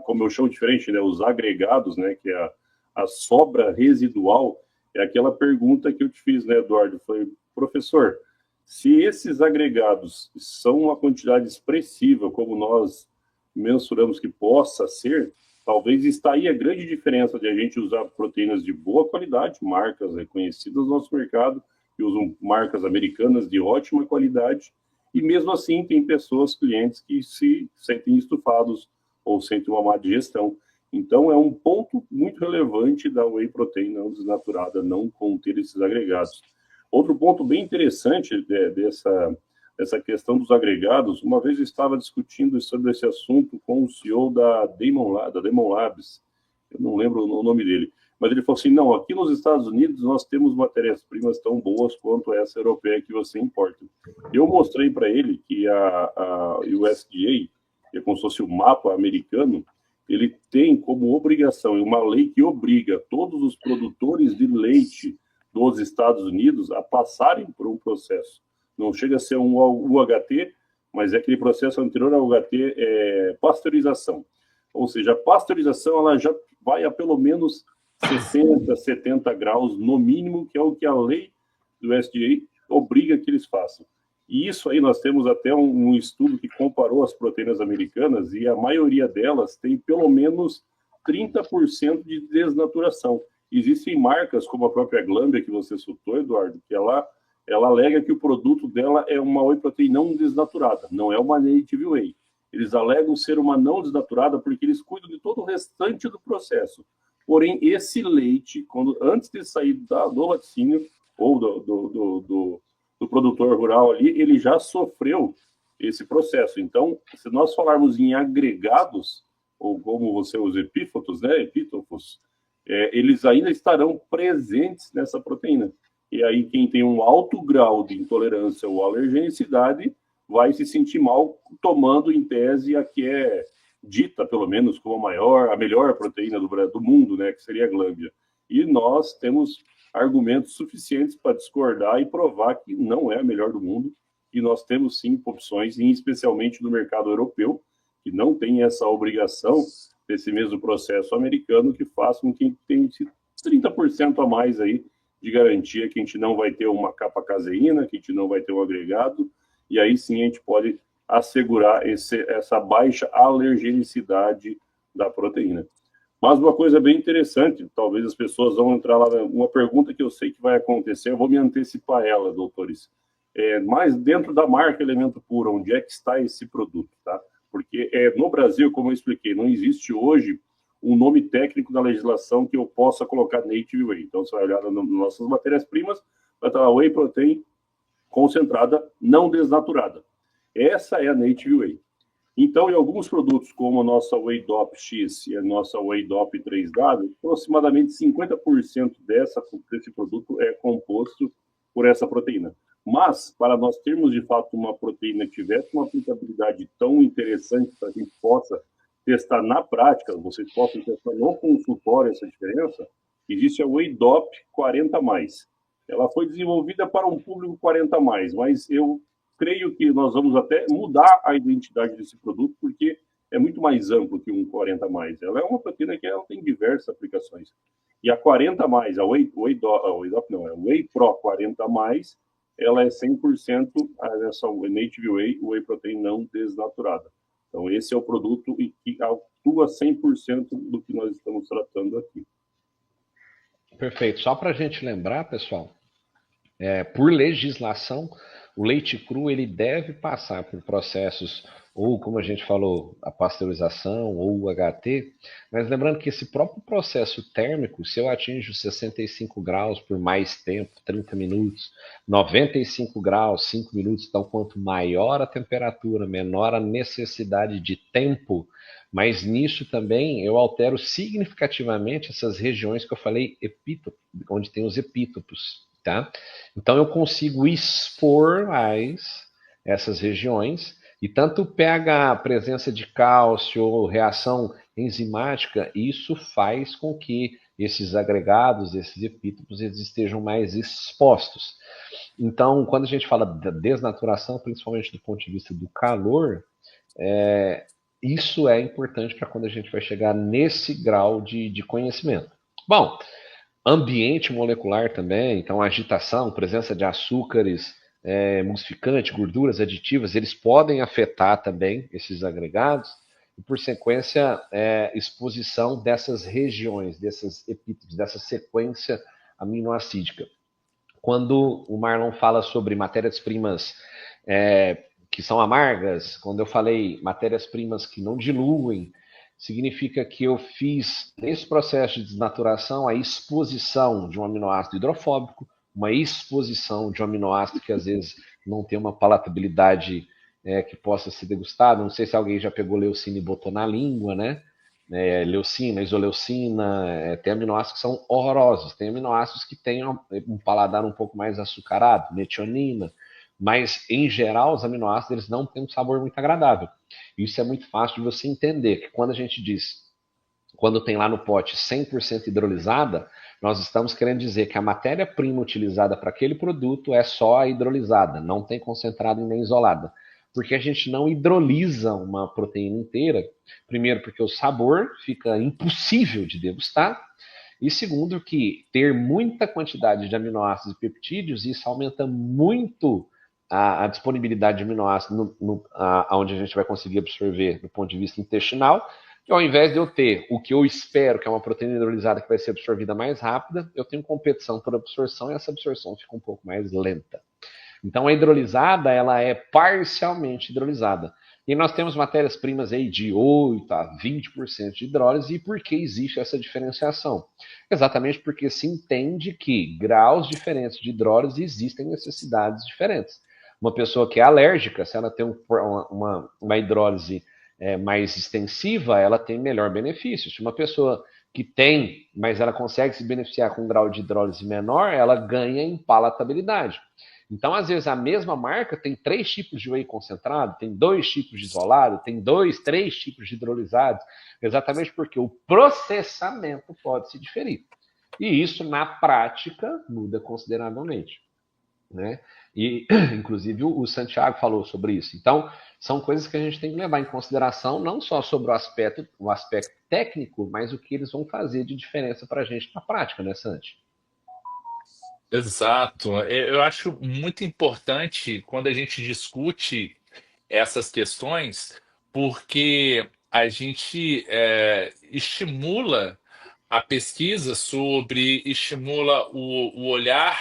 como eu chamo diferente, né, os agregados, né, que é a sobra residual, é aquela pergunta que eu te fiz, né, Eduardo? Foi, professor, se esses agregados são uma quantidade expressiva, como nós mensuramos que possa ser, talvez está aí a grande diferença de a gente usar proteínas de boa qualidade, marcas reconhecidas no nosso mercado, que usam marcas americanas de ótima qualidade, e mesmo assim tem pessoas, clientes, que se sentem estufados ou sentem uma má digestão. Então é um ponto muito relevante da whey protein não desnaturada não conter esses agregados. Outro ponto bem interessante dessa questão dos agregados, uma vez eu estava discutindo sobre esse assunto com o CEO da Demon Labs, eu não lembro o nome dele, mas ele falou assim, não, aqui nos Estados Unidos nós temos matérias-primas tão boas quanto essa europeia que você importa. Eu mostrei para ele que a USDA, que é como se fosse o mapa americano, ele tem como obrigação, uma lei que obriga todos os produtores de leite dos Estados Unidos a passarem por um processo. Não chega a ser um UHT, mas é aquele processo anterior ao UHT, pasteurização. Ou seja, a pasteurização ela já vai a pelo menos 60, 70 graus no mínimo, que é o que a lei do USDA obriga que eles façam. E isso aí nós temos até um estudo que comparou as proteínas americanas e a maioria delas tem pelo menos 30% de desnaturação. Existem marcas como a própria Glambia que você citou, Eduardo, que ela alega que o produto dela é uma whey protein não desnaturada, não é uma native whey. Eles alegam ser uma não desnaturada porque eles cuidam de todo o restante do processo. Porém, esse leite, antes de sair do laticínio ou do produtor rural ali, ele já sofreu esse processo. Então, se nós falarmos em agregados, ou como você usa epífitos, né, epítrofos, eles ainda estarão presentes nessa proteína. E aí quem tem um alto grau de intolerância ou alergenicidade vai se sentir mal tomando, em tese, a que é dita, pelo menos, como a melhor proteína do mundo, né, que seria a Glambia. E nós temos argumentos suficientes para discordar e provar que não é a melhor do mundo, e nós temos sim opções, e especialmente no mercado europeu, que não tem essa obrigação desse mesmo processo americano, que faz com que tenha 30% a mais aí de garantia que a gente não vai ter uma capa caseína, que a gente não vai ter um agregado, e aí sim a gente pode assegurar essa baixa alergenicidade da proteína. Mas uma coisa bem interessante, talvez as pessoas vão entrar lá, uma pergunta que eu sei que vai acontecer, eu vou me antecipar a ela, doutores. Mas dentro da marca Elemento Puro, onde é que está esse produto, tá? porque no Brasil, como eu expliquei, não existe hoje um nome técnico da legislação que eu possa colocar native whey. Então, você vai olhar nas nossas matérias-primas, vai estar a whey protein concentrada, não desnaturada. Essa é a native whey. Então, em alguns produtos, como a nossa Whey Dop X e a nossa Whey Dop 3W, aproximadamente 50% desse produto é composto por essa proteína. Mas, para nós termos, de fato, uma proteína que tivesse uma aplicabilidade tão interessante para que a gente possa testar na prática, vocês possam testar no consultório essa diferença, existe a Whey Dop 40+. Ela foi desenvolvida para um público 40+, mas eu creio que nós vamos até mudar a identidade desse produto, porque é muito mais amplo que um 40+. Ela é uma proteína que ela tem diversas aplicações. E a 40+, a Whey Pro 40+, ela é 100% essa Native Whey, Whey Protein não desnaturada. Então, esse é o produto que atua 100% do que nós estamos tratando aqui. Perfeito. Só para a gente lembrar, pessoal, por legislação, o leite cru ele deve passar por processos, ou como a gente falou, a pasteurização ou o HT, mas lembrando que esse próprio processo térmico, se eu atinjo 65 graus por mais tempo, 30 minutos, 95 graus, 5 minutos, então quanto maior a temperatura, menor a necessidade de tempo, mas nisso também eu altero significativamente essas regiões que eu falei, onde tem os epítopos. Tá? Então eu consigo expor mais essas regiões e tanto o pH, a presença de cálcio ou reação enzimática, isso faz com que esses agregados, esses epítopos, eles estejam mais expostos. Então, quando a gente fala da desnaturação, principalmente do ponto de vista do calor, isso é importante para quando a gente vai chegar nesse grau de conhecimento. Bom, ambiente molecular também, então agitação, presença de açúcares, emulsificantes, gorduras aditivas, eles podem afetar também esses agregados e, por sequência, exposição dessas regiões, desses epítopos, dessa sequência aminoacídica. Quando o Marlon fala sobre matérias-primas que são amargas, quando eu falei matérias-primas que não diluem, significa que eu fiz, nesse processo de desnaturação, a exposição de um aminoácido hidrofóbico, uma exposição de um aminoácido que às vezes não tem uma palatabilidade que possa ser degustada. Não sei se alguém já pegou leucina e botou na língua, né? Leucina, isoleucina, tem aminoácidos que são horrorosos, tem aminoácidos que têm um paladar um pouco mais açucarado, metionina, mas em geral os aminoácidos eles não têm um sabor muito agradável. Isso é muito fácil de você entender, que quando a gente diz, quando tem lá no pote 100% hidrolisada, nós estamos querendo dizer que a matéria-prima utilizada para aquele produto é só a hidrolisada, não tem concentrado e nem isolada. Porque a gente não hidrolisa uma proteína inteira, primeiro porque o sabor fica impossível de degustar, e segundo que ter muita quantidade de aminoácidos e peptídeos, isso aumenta muito a disponibilidade de aminoácidos onde a gente vai conseguir absorver do ponto de vista intestinal, e ao invés de eu ter o que eu espero, que é uma proteína hidrolisada que vai ser absorvida mais rápida, eu tenho competição por absorção e essa absorção fica um pouco mais lenta. Então a hidrolisada, ela é parcialmente hidrolisada. E nós temos matérias-primas aí de 8% a 20% de hidrólise. E por que existe essa diferenciação? Exatamente porque se entende que graus diferentes de hidrólise existem necessidades diferentes. Uma pessoa que é alérgica, se ela tem uma hidrólise mais extensiva, ela tem melhor benefício. Se uma pessoa que tem, mas ela consegue se beneficiar com um grau de hidrólise menor, ela ganha em palatabilidade. Então, às vezes, a mesma marca tem 3 tipos de whey concentrado, tem 2 tipos de isolado, tem 2, 3 tipos de hidrolisados, exatamente porque o processamento pode se diferir. E isso, na prática, muda consideravelmente, né? E, inclusive, o Santiago falou sobre isso. Então, são coisas que a gente tem que levar em consideração, não só sobre o aspecto técnico, mas o que eles vão fazer de diferença para a gente na prática, né, Santi? Exato. Eu acho muito importante quando a gente discute essas questões, porque a gente estimula a pesquisa estimula o olhar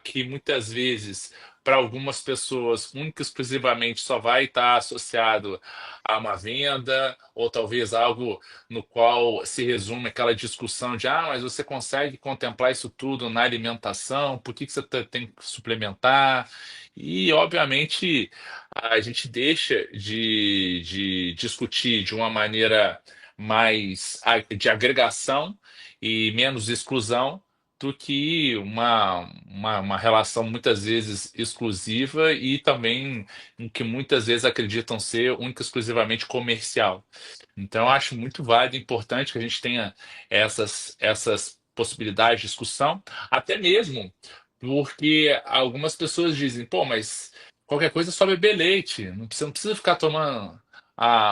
que muitas vezes para algumas pessoas, única e exclusivamente só vai estar associado a uma venda, ou talvez algo no qual se resume aquela discussão de mas você consegue contemplar isso tudo na alimentação, por que que você tem que suplementar? E, obviamente, a gente deixa de discutir de uma maneira mais de agregação e menos exclusão do que uma relação muitas vezes exclusiva e também em que muitas vezes acreditam ser única e exclusivamente comercial. Então, eu acho muito válido e importante que a gente tenha essas possibilidades de discussão, até mesmo porque algumas pessoas dizem, pô, mas qualquer coisa é só beber leite, não precisa ficar tomando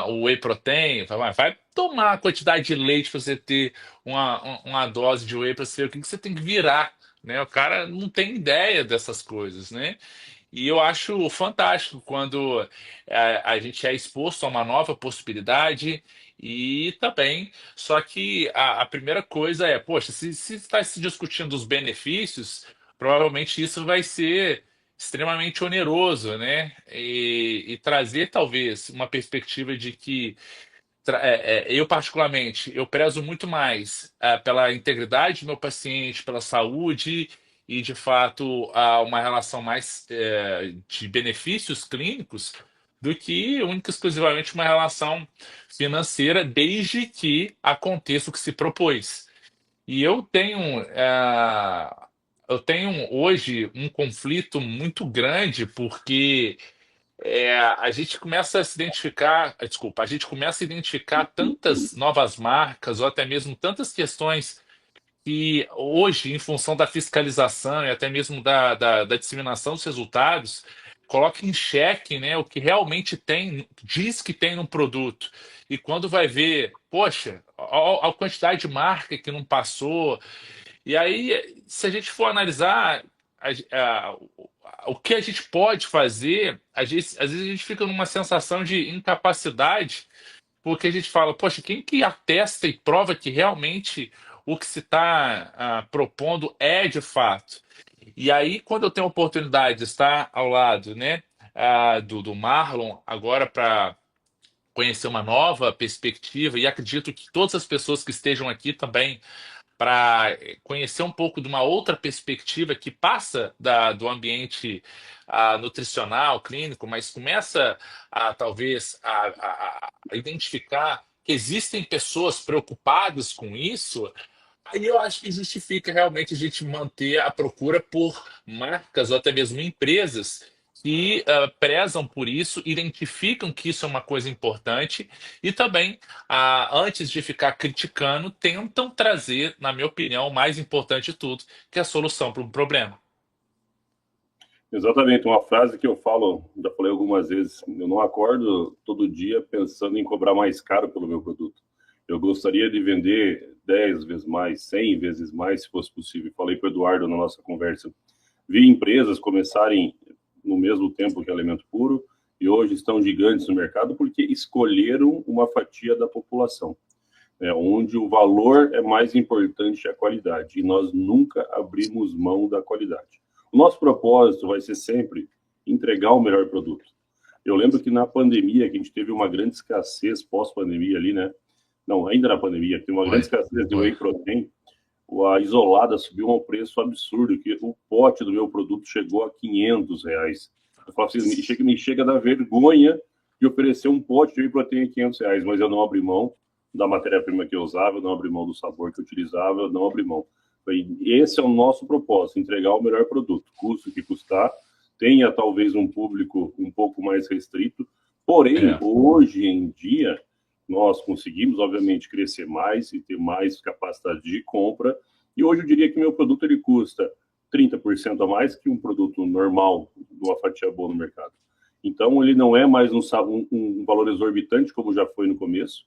o whey protein, vai tomar a quantidade de leite para você ter uma dose de whey para você ver o que que você tem que virar, né? O cara não tem ideia dessas coisas, né? E eu acho fantástico quando a gente é exposto a uma nova possibilidade e também, só que a primeira coisa é, poxa, se está se discutindo os benefícios, provavelmente isso vai ser extremamente oneroso, né? E trazer talvez uma perspectiva de que eu particularmente, eu prezo muito mais pela integridade do meu paciente, pela saúde e, de fato, uma relação mais de benefícios clínicos do que única e exclusivamente uma relação financeira, desde que aconteça o que se propôs. E eu tenho hoje um conflito muito grande porque a gente começa a se identificar, desculpa, a gente começa a identificar tantas novas marcas ou até mesmo tantas questões que hoje, em função da fiscalização e até mesmo da disseminação dos resultados, coloca em xeque, né, o que realmente tem, diz que tem no produto. E quando vai ver, poxa, a quantidade de marca que não passou. E aí, se a gente for analisar o que a gente pode fazer, às vezes a gente fica numa sensação de incapacidade, porque a gente fala, poxa, quem que atesta e prova que realmente o que se está propondo é de fato? E aí, quando eu tenho a oportunidade de estar ao lado, né, do Marlon, agora para conhecer uma nova perspectiva, e acredito que todas as pessoas que estejam aqui também para conhecer um pouco de uma outra perspectiva que passa do ambiente nutricional, clínico, mas começa talvez a identificar que existem pessoas preocupadas com isso. Aí eu acho que justifica realmente a gente manter a procura por marcas ou até mesmo empresas que prezam por isso, identificam que isso é uma coisa importante e também, antes de ficar criticando, tentam trazer, na minha opinião, o mais importante de tudo, que é a solução para um problema. Exatamente, uma frase que eu falo, já falei algumas vezes, eu não acordo todo dia pensando em cobrar mais caro pelo meu produto. Eu gostaria de vender 10 vezes mais, 100 vezes mais, se fosse possível. Falei para o Eduardo na nossa conversa. Vi empresas começarem no mesmo tempo que Alimento Puro e hoje estão gigantes no mercado porque escolheram uma fatia da população, onde o valor é mais importante que a qualidade. E nós nunca abrimos mão da qualidade. O nosso propósito vai ser sempre entregar o melhor produto. Eu lembro que na pandemia, que a gente teve uma grande escassez pós-pandemia ali, né? Não, ainda na pandemia, teve uma grande escassez de whey protein. A Isolada subiu a um preço absurdo, que o pote do meu produto chegou a R$500. Eu falo assim, me chega a dar vergonha de oferecer um pote de whey protein a R$500, mas eu não abri mão da matéria-prima que eu usava, eu não abri mão do sabor que eu utilizava, eu não abri mão. Esse é o nosso propósito, entregar o melhor produto, custe o que custar, tenha talvez um público um pouco mais restrito, porém, hoje em dia, nós conseguimos, obviamente, crescer mais e ter mais capacidade de compra, e hoje eu diria que meu produto ele custa 30% a mais que um produto normal de uma fatia boa no mercado. Então, ele não é mais um valor exorbitante, como já foi no começo.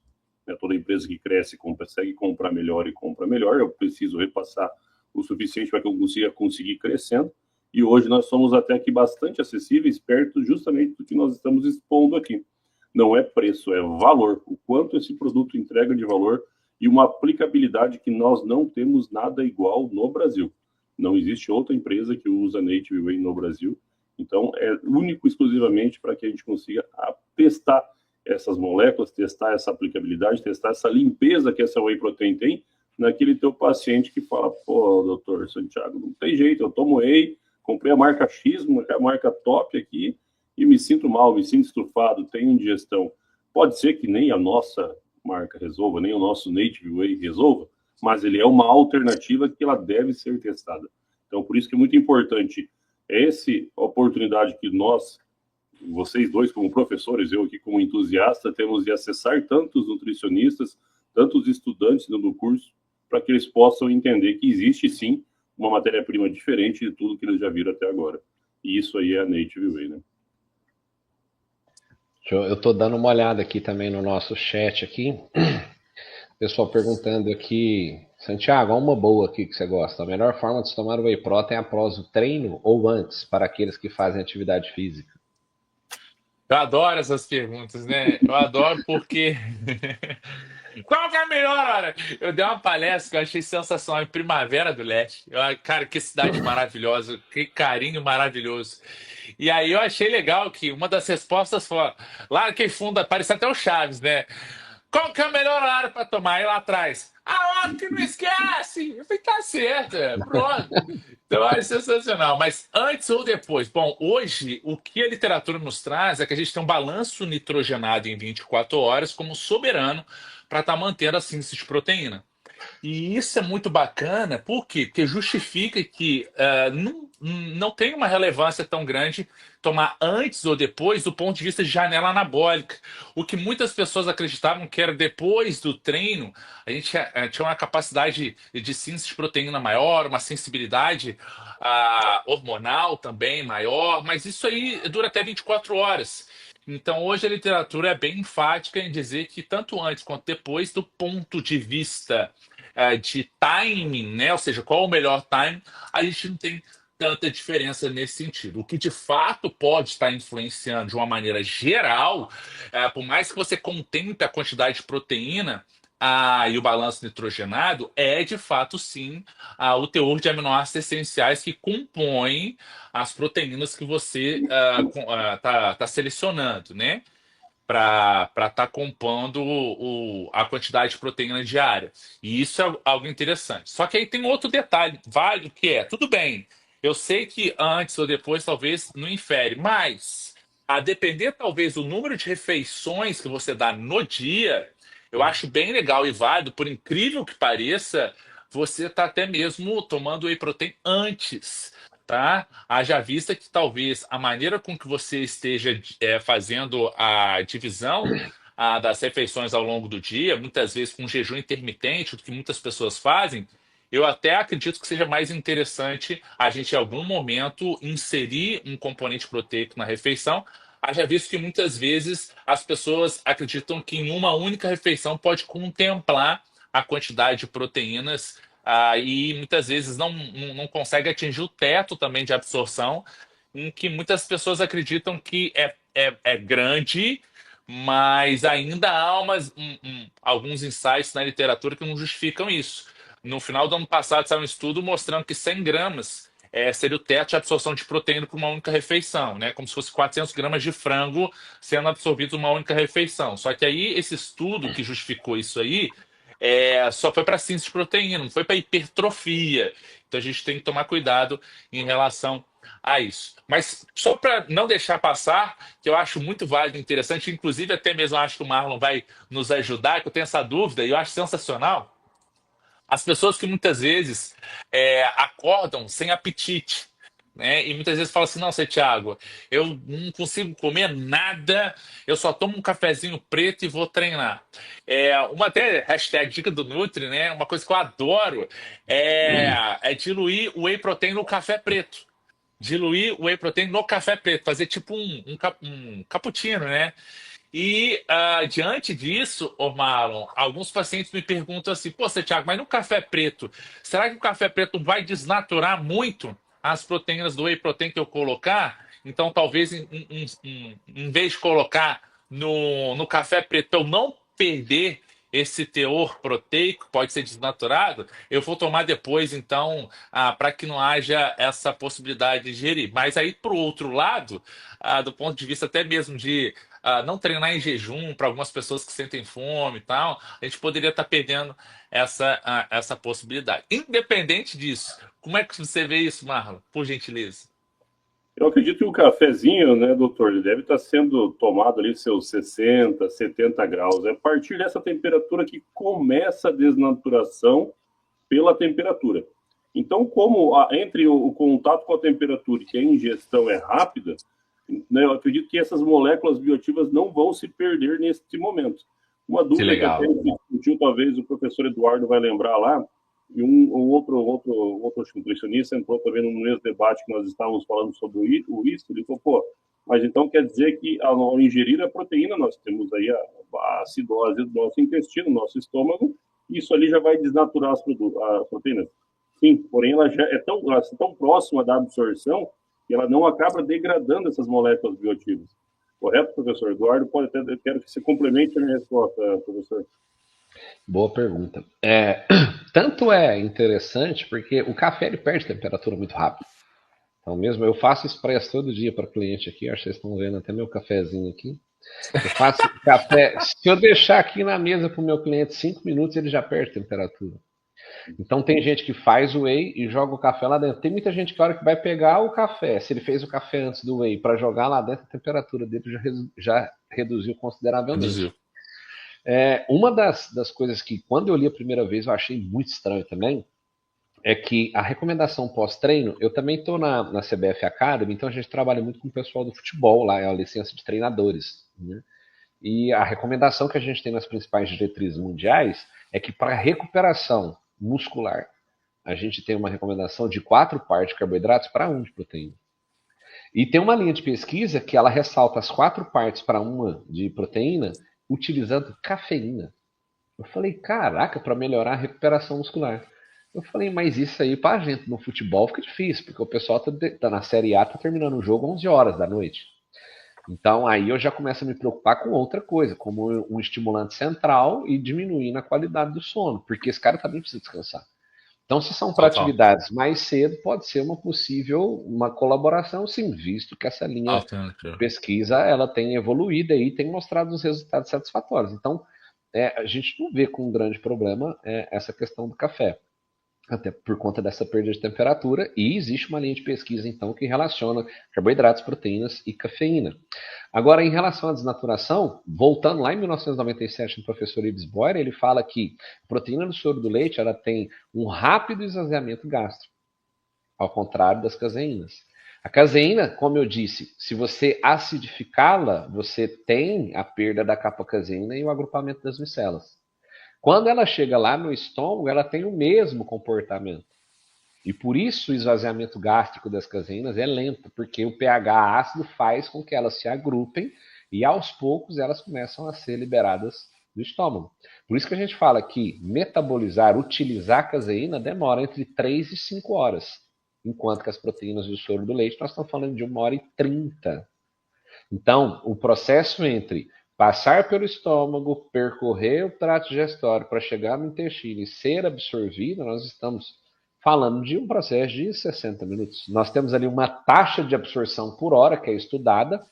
Toda empresa que cresce consegue comprar melhor e compra melhor. Eu preciso repassar o suficiente para que eu consiga conseguir crescendo. E hoje nós somos até aqui bastante acessíveis, perto justamente do que nós estamos expondo aqui. Não é preço, é valor. O quanto esse produto entrega de valor e uma aplicabilidade que nós não temos nada igual no Brasil. Não existe outra empresa que usa Native Whey no Brasil. Então, é único exclusivamente para que a gente consiga testar essas moléculas, testar essa aplicabilidade, testar essa limpeza que essa whey protein tem naquele teu paciente que fala, pô, doutor Santiago, não tem jeito, eu tomo whey, comprei a marca X, a marca top aqui, e me sinto mal, me sinto estufado, tenho indigestão. Pode ser que nem a nossa marca resolva, nem o nosso Native Whey resolva, mas ele é uma alternativa que ela deve ser testada. Então, por isso que é muito importante essa oportunidade que nós, vocês dois como professores, eu aqui como entusiasta, temos de acessar tantos nutricionistas, tantos estudantes do curso, para que eles possam entender que existe sim uma matéria-prima diferente de tudo que eles já viram até agora. E isso aí é a Native Whey, né? Eu estou dando uma olhada aqui também no nosso chat aqui. Pessoal perguntando aqui, Santiago, há uma boa aqui que você gosta. A melhor forma de se tomar o whey protein é após o treino ou antes, para aqueles que fazem atividade física? Eu adoro essas perguntas, né? Eu adoro porque. Qual que é a melhor hora? Eu dei uma palestra que eu achei sensacional em Primavera do Leste. Cara, que cidade maravilhosa, que carinho maravilhoso. E aí eu achei legal que uma das respostas foi: lá quem funda, parece até o Chaves, né? Qual que é a melhor hora para tomar? Aí lá atrás. A hora que não esquece! Eu falei, tá certo, pronto. Então é sensacional. Mas antes ou depois? Bom, hoje o que a literatura nos traz é que a gente tem um balanço nitrogenado em 24 horas como soberano para estar mantendo a síntese de proteína. E isso é muito bacana, por quê? Porque justifica que não tem uma relevância tão grande tomar antes ou depois do ponto de vista de janela anabólica. O que muitas pessoas acreditavam que era depois do treino, a gente tinha uma capacidade de síntese de proteína maior, uma sensibilidade hormonal também maior, mas isso aí dura até 24 horas. Então, hoje a literatura é bem enfática em dizer que tanto antes quanto depois, do ponto de vista de timing, né? Ou seja, qual é o melhor time, a gente não tem tanta diferença nesse sentido. O que de fato pode estar influenciando de uma maneira geral, por mais que você contemple a quantidade de proteína e o balanço nitrogenado, é de fato sim o teor de aminoácidos essenciais que compõem as proteínas que você está selecionando, né? Para estar compondo a quantidade de proteína diária. E isso é algo interessante. Só que aí tem outro detalhe válido que é, tudo bem, eu sei que antes ou depois talvez não infere, mas a depender talvez do número de refeições que você dá no dia, eu acho bem legal e válido, por incrível que pareça, você está até mesmo tomando whey protein antes, tá? Haja vista que talvez a maneira com que você esteja fazendo a divisão das refeições ao longo do dia, muitas vezes com jejum intermitente, o que muitas pessoas fazem, eu até acredito que seja mais interessante a gente, em algum momento, inserir um componente proteico na refeição. Haja visto que muitas vezes as pessoas acreditam que em uma única refeição pode contemplar a quantidade de proteínas e muitas vezes não consegue atingir o teto também de absorção, em que muitas pessoas acreditam que é grande, mas ainda há alguns insights na literatura que não justificam isso. No final do ano passado saiu um estudo mostrando que 100 gramas seria o teto de absorção de proteína por uma única refeição, né? Como se fosse 400 gramas de frango sendo absorvido uma única refeição. Só que aí esse estudo que justificou isso aí só foi para síntese de proteína, não foi para hipertrofia. Então a gente tem que tomar cuidado em relação a isso. Mas só para não deixar passar, que eu acho muito válido e interessante, inclusive até mesmo acho que o Marlon vai nos ajudar, que eu tenho essa dúvida e eu acho sensacional. As pessoas que muitas vezes acordam sem apetite, né? E muitas vezes falam assim, não, Thiago, eu não consigo comer nada, eu só tomo um cafezinho preto e vou treinar. Uma até hashtag dica do Nutri, né? Uma coisa que eu adoro é diluir o whey protein no café preto. Diluir o whey protein no café preto, fazer tipo um cappuccino, né? E diante disso, ô Marlon, alguns pacientes me perguntam assim: pô, Thiago, mas no café preto, será que o café preto vai desnaturar muito as proteínas do whey protein que eu colocar? Então, talvez em vez de colocar no café preto, eu não perder esse teor proteico pode ser desnaturado, eu vou tomar depois, então, para que não haja essa possibilidade de ingerir. Mas aí, por outro lado, do ponto de vista até mesmo de não treinar em jejum, para algumas pessoas que sentem fome e tal, a gente poderia estar perdendo essa possibilidade. Independente disso, como é que você vê isso, Marlon? Por gentileza. Eu acredito que o cafezinho, né, doutor, ele deve estar sendo tomado ali seus 60, 70 graus. É a partir dessa temperatura que começa a desnaturação pela temperatura. Então, como entre o contato com a temperatura e a ingestão é rápida, né, eu acredito que essas moléculas bioativas não vão se perder neste momento. Uma Que dúvida que legal. até discutiu, talvez o professor Eduardo vai lembrar lá, e um outro nutricionista entrou também no mesmo debate que nós estávamos falando sobre o isso, ele falou, pô, mas então quer dizer que ao ingerir a proteína, nós temos aí a acidose do nosso intestino, nosso estômago, e isso ali já vai desnaturar as proteínas. Sim, porém ela já é tão próxima da absorção que ela não acaba degradando essas moléculas bioativas. Correto, professor Eduardo? Eu quero que você complemente a minha resposta, professor. Boa pergunta. Tanto é interessante porque o café ele perde temperatura muito rápido. Então, mesmo eu faço expresso todo dia para cliente aqui. Acho que vocês estão vendo até meu cafezinho aqui. Eu faço café. Se eu deixar aqui na mesa para o meu cliente 5 minutos, ele já perde temperatura. Então, tem gente que faz o whey e joga o café lá dentro. Tem muita gente que, a hora que vai pegar o café, se ele fez o café antes do whey para jogar lá dentro, a temperatura dele já reduziu consideravelmente. Reduziu. Uma das coisas que, quando eu li a primeira vez, eu achei muito estranho também, é que a recomendação pós-treino, eu também estou na CBF Academy, então a gente trabalha muito com o pessoal do futebol lá, é a licença de treinadores, né? E a recomendação que a gente tem nas principais diretrizes mundiais é que para recuperação muscular, a gente tem uma recomendação de 4 partes de carboidratos para 1 de proteína. E tem uma linha de pesquisa que ela ressalta as 4 partes para 1 de proteína utilizando cafeína. Eu falei, caraca, para melhorar a recuperação muscular. Eu falei, mas isso aí pra gente no futebol fica difícil, porque o pessoal tá na Série A, tá terminando o jogo 11 horas da noite. Então aí eu já começo a me preocupar com outra coisa, como um estimulante central e diminuindo a qualidade do sono, porque esse cara também precisa descansar. Então, se são para atividades mais cedo, pode ser uma colaboração, sim, visto que essa linha de pesquisa ela tem evoluído e tem mostrado os resultados satisfatórios. Então, a gente não vê com um grande problema essa questão do café, até por conta dessa perda de temperatura, e existe uma linha de pesquisa, então, que relaciona carboidratos, proteínas e cafeína. Agora, em relação à desnaturação, voltando lá em 1997, no professor Ives Boyer, ele fala que a proteína do soro do leite ela tem um rápido esvaziamento gástrico, ao contrário das caseínas. A caseína, como eu disse, se você acidificá-la, você tem a perda da capa caseína e o agrupamento das micelas. Quando ela chega lá no estômago, ela tem o mesmo comportamento. E por isso o esvaziamento gástrico das caseínas é lento, porque o pH ácido faz com que elas se agrupem e aos poucos elas começam a ser liberadas do estômago. Por isso que a gente fala que metabolizar, utilizar a caseína demora entre 3 e 5 horas, enquanto que as proteínas do soro do leite nós estamos falando de 1h30. Então, o processo entre passar pelo estômago, percorrer o trato digestório para chegar no intestino e ser absorvido, nós estamos falando de um processo de 60 minutos. Nós temos ali uma taxa de absorção por hora que é estudada.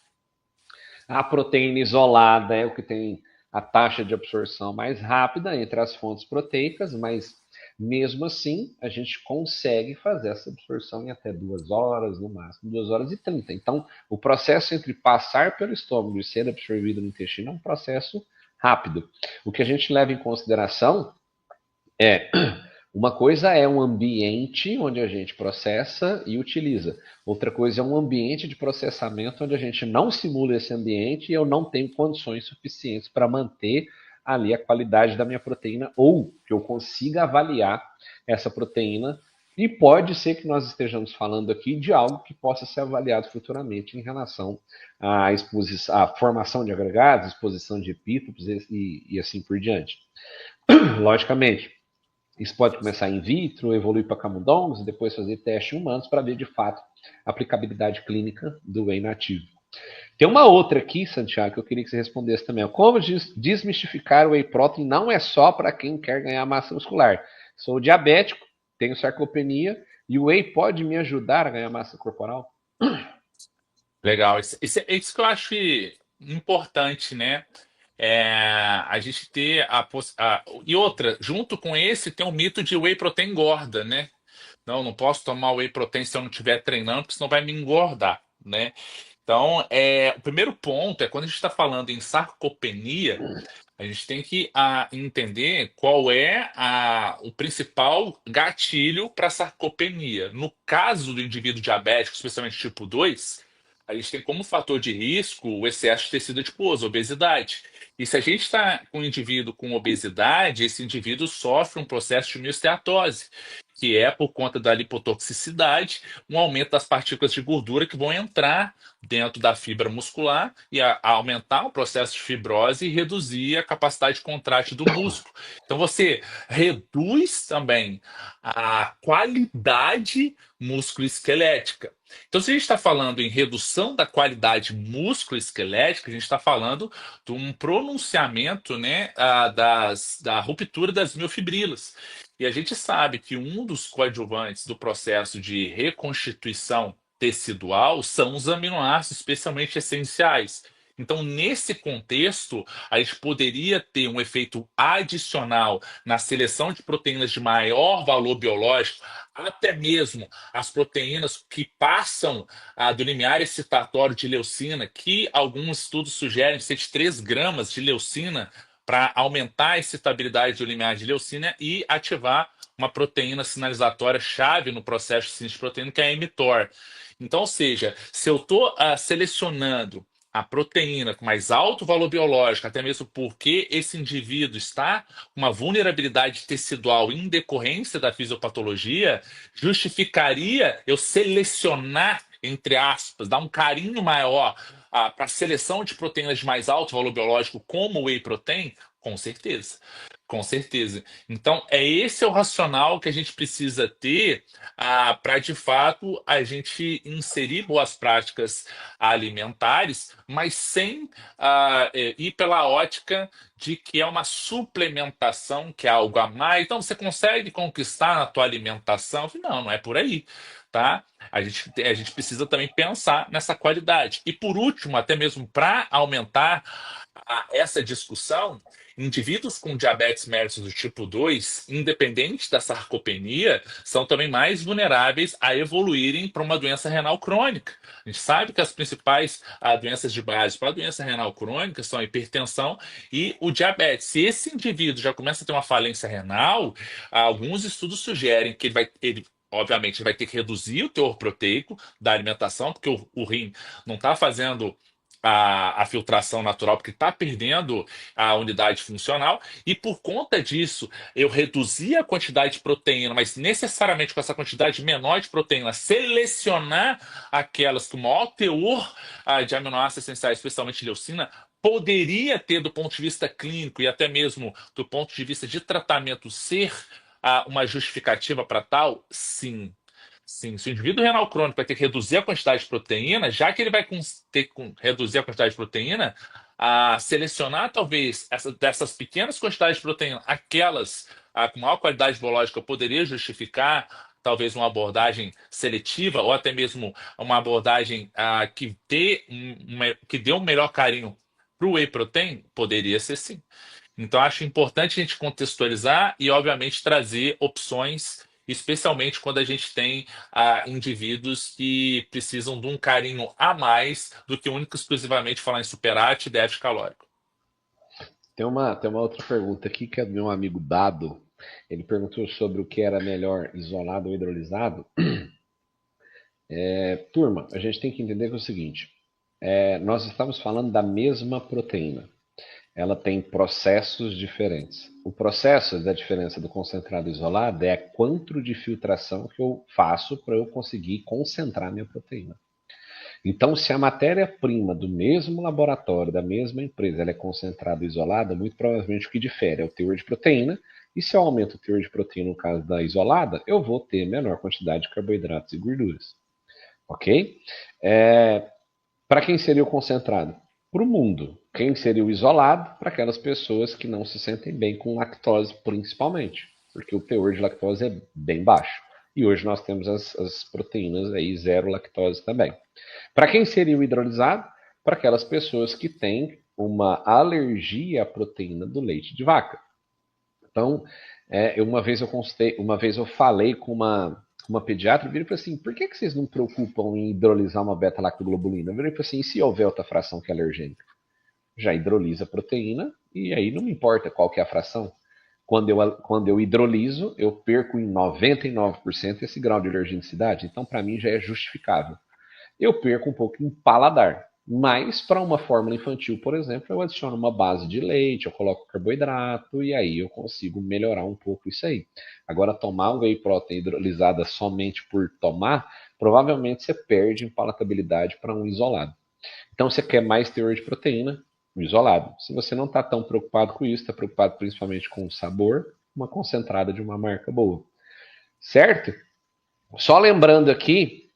A proteína isolada é o que tem a taxa de absorção mais rápida entre as fontes proteicas, mas mesmo assim a gente consegue fazer essa absorção em até 2 horas, no máximo 2h30. Então, o processo entre passar pelo estômago e ser absorvido no intestino é um processo rápido. O que a gente leva em consideração é... Uma coisa é um ambiente onde a gente processa e utiliza. Outra coisa é um ambiente de processamento onde a gente não simula esse ambiente e eu não tenho condições suficientes para manter ali a qualidade da minha proteína ou que eu consiga avaliar essa proteína. E pode ser que nós estejamos falando aqui de algo que possa ser avaliado futuramente em relação à formação de agregados, exposição de epítopos e assim por diante. Logicamente, isso pode começar in vitro, evoluir para camundongos e depois fazer teste em humanos para ver de fato a aplicabilidade clínica do whey nativo. Tem uma outra aqui, Santiago, que eu queria que você respondesse também. Como desmistificar o whey protein não é só para quem quer ganhar massa muscular. Sou diabético, tenho sarcopenia e o whey pode me ajudar a ganhar massa corporal? Legal. Isso que eu acho importante, né? A gente ter e outra, junto com esse, tem o mito de whey protein engorda, né? Não posso tomar whey protein se eu não estiver treinando, porque senão vai me engordar, né? Então, o primeiro ponto é quando a gente está falando em sarcopenia, a gente tem que entender qual é o principal gatilho para sarcopenia. No caso do indivíduo diabético, especialmente tipo 2, a gente tem como fator de risco o excesso de tecido adiposo, obesidade. E se a gente está com um indivíduo com obesidade, esse indivíduo sofre um processo de miosteatose, que é por conta da lipotoxicidade, um aumento das partículas de gordura que vão entrar dentro da fibra muscular e a aumentar o processo de fibrose e reduzir a capacidade contrátil do músculo. Então você reduz também a qualidade músculo-esquelética. Então, se a gente está falando em redução da qualidade músculo-esquelética, a gente está falando de um pronunciamento, né, da ruptura das miofibrilas. E a gente sabe que um dos coadjuvantes do processo de reconstituição tecidual são os aminoácidos, especialmente essenciais. Então, nesse contexto, a gente poderia ter um efeito adicional na seleção de proteínas de maior valor biológico, até mesmo as proteínas que passam do limiar excitatório de leucina, que alguns estudos sugerem ser de 3 gramas de leucina para aumentar a excitabilidade do limiar de leucina e ativar uma proteína sinalizatória chave no processo de síntese de proteína, que é a mTOR. Então, ou seja, se eu estou selecionando a proteína com mais alto valor biológico, até mesmo porque esse indivíduo está com uma vulnerabilidade tecidual em decorrência da fisiopatologia, justificaria eu selecionar, entre aspas, dar um carinho maior para a seleção de proteínas de mais alto valor biológico, como o whey protein? Com certeza. Com certeza. Então, esse é o racional que a gente precisa ter para, de fato, a gente inserir boas práticas alimentares, mas sem ir pela ótica de que é uma suplementação, que é algo a mais. Então, você consegue conquistar na tua alimentação? Não é por aí, tá? A gente precisa também pensar nessa qualidade. E, por último, até mesmo para aumentar essa discussão, indivíduos com diabetes mellitus do tipo 2, independente da sarcopenia, são também mais vulneráveis a evoluírem para uma doença renal crônica. A gente sabe que as principais doenças de base para a doença renal crônica são a hipertensão e o diabetes. Se esse indivíduo já começa a ter uma falência renal, alguns estudos sugerem que obviamente, vai ter que reduzir o teor proteico da alimentação, porque o rim não está fazendo a filtração natural, porque está perdendo a unidade funcional, e por conta disso, eu reduzir a quantidade de proteína, mas necessariamente com essa quantidade menor de proteína, selecionar aquelas com maior teor de aminoácidos essenciais, especialmente leucina, poderia ter, do ponto de vista clínico e até mesmo do ponto de vista de tratamento, ser uma justificativa para tal? Sim. Sim, se o indivíduo renal crônico vai ter que reduzir a quantidade de proteína, já que ele vai ter que reduzir a quantidade de proteína, selecionar talvez dessas pequenas quantidades de proteína, aquelas com maior qualidade biológica, poderia justificar talvez uma abordagem seletiva ou até mesmo uma abordagem que dê um melhor carinho para o whey protein? Poderia ser sim. Então, acho importante a gente contextualizar e, obviamente, trazer opções, especialmente quando a gente tem indivíduos que precisam de um carinho a mais do que único e exclusivamente falar em superávit e déficit calórico. Tem uma outra pergunta aqui que é do meu amigo Dado. Ele perguntou sobre o que era melhor, isolado ou hidrolisado. Turma, a gente tem que entender que é o seguinte: nós estamos falando da mesma proteína. Ela tem processos diferentes. O processo da diferença do concentrado isolado é quanto de filtração que eu faço para eu conseguir concentrar minha proteína. Então, se a matéria-prima do mesmo laboratório, da mesma empresa, ela é concentrada e isolada, muito provavelmente o que difere é o teor de proteína. E se eu aumento o teor de proteína no caso da isolada, eu vou ter menor quantidade de carboidratos e gorduras. Ok? Para quem seria o concentrado? Para o mundo. Quem seria o isolado? Para aquelas pessoas que não se sentem bem com lactose, principalmente, porque o teor de lactose é bem baixo. E hoje nós temos as proteínas aí, zero lactose também. Para quem seria o hidrolisado? Para aquelas pessoas que têm uma alergia à proteína do leite de vaca. Então, uma vez eu falei com uma pediatra, eu virei e falei assim, por que vocês não preocupam em hidrolisar uma beta-lactoglobulina? Eu virei e falei assim, e se houver outra fração que é alergênica? Já hidrolisa a proteína e aí não me importa qual que é a fração. Quando eu hidroliso, eu perco em 99% esse grau de alergenicidade. Então, para mim, já é justificável. Eu perco um pouco em paladar. Mas, para uma fórmula infantil, por exemplo, eu adiciono uma base de leite, eu coloco carboidrato e aí eu consigo melhorar um pouco isso aí. Agora, tomar um whey protein hidrolisada somente por tomar, provavelmente você perde em palatabilidade para um isolado. Então, você quer mais teor de proteína, um isolado. Se você não está tão preocupado com isso, está preocupado principalmente com o sabor, uma concentrada de uma marca boa. Certo? Só lembrando aqui,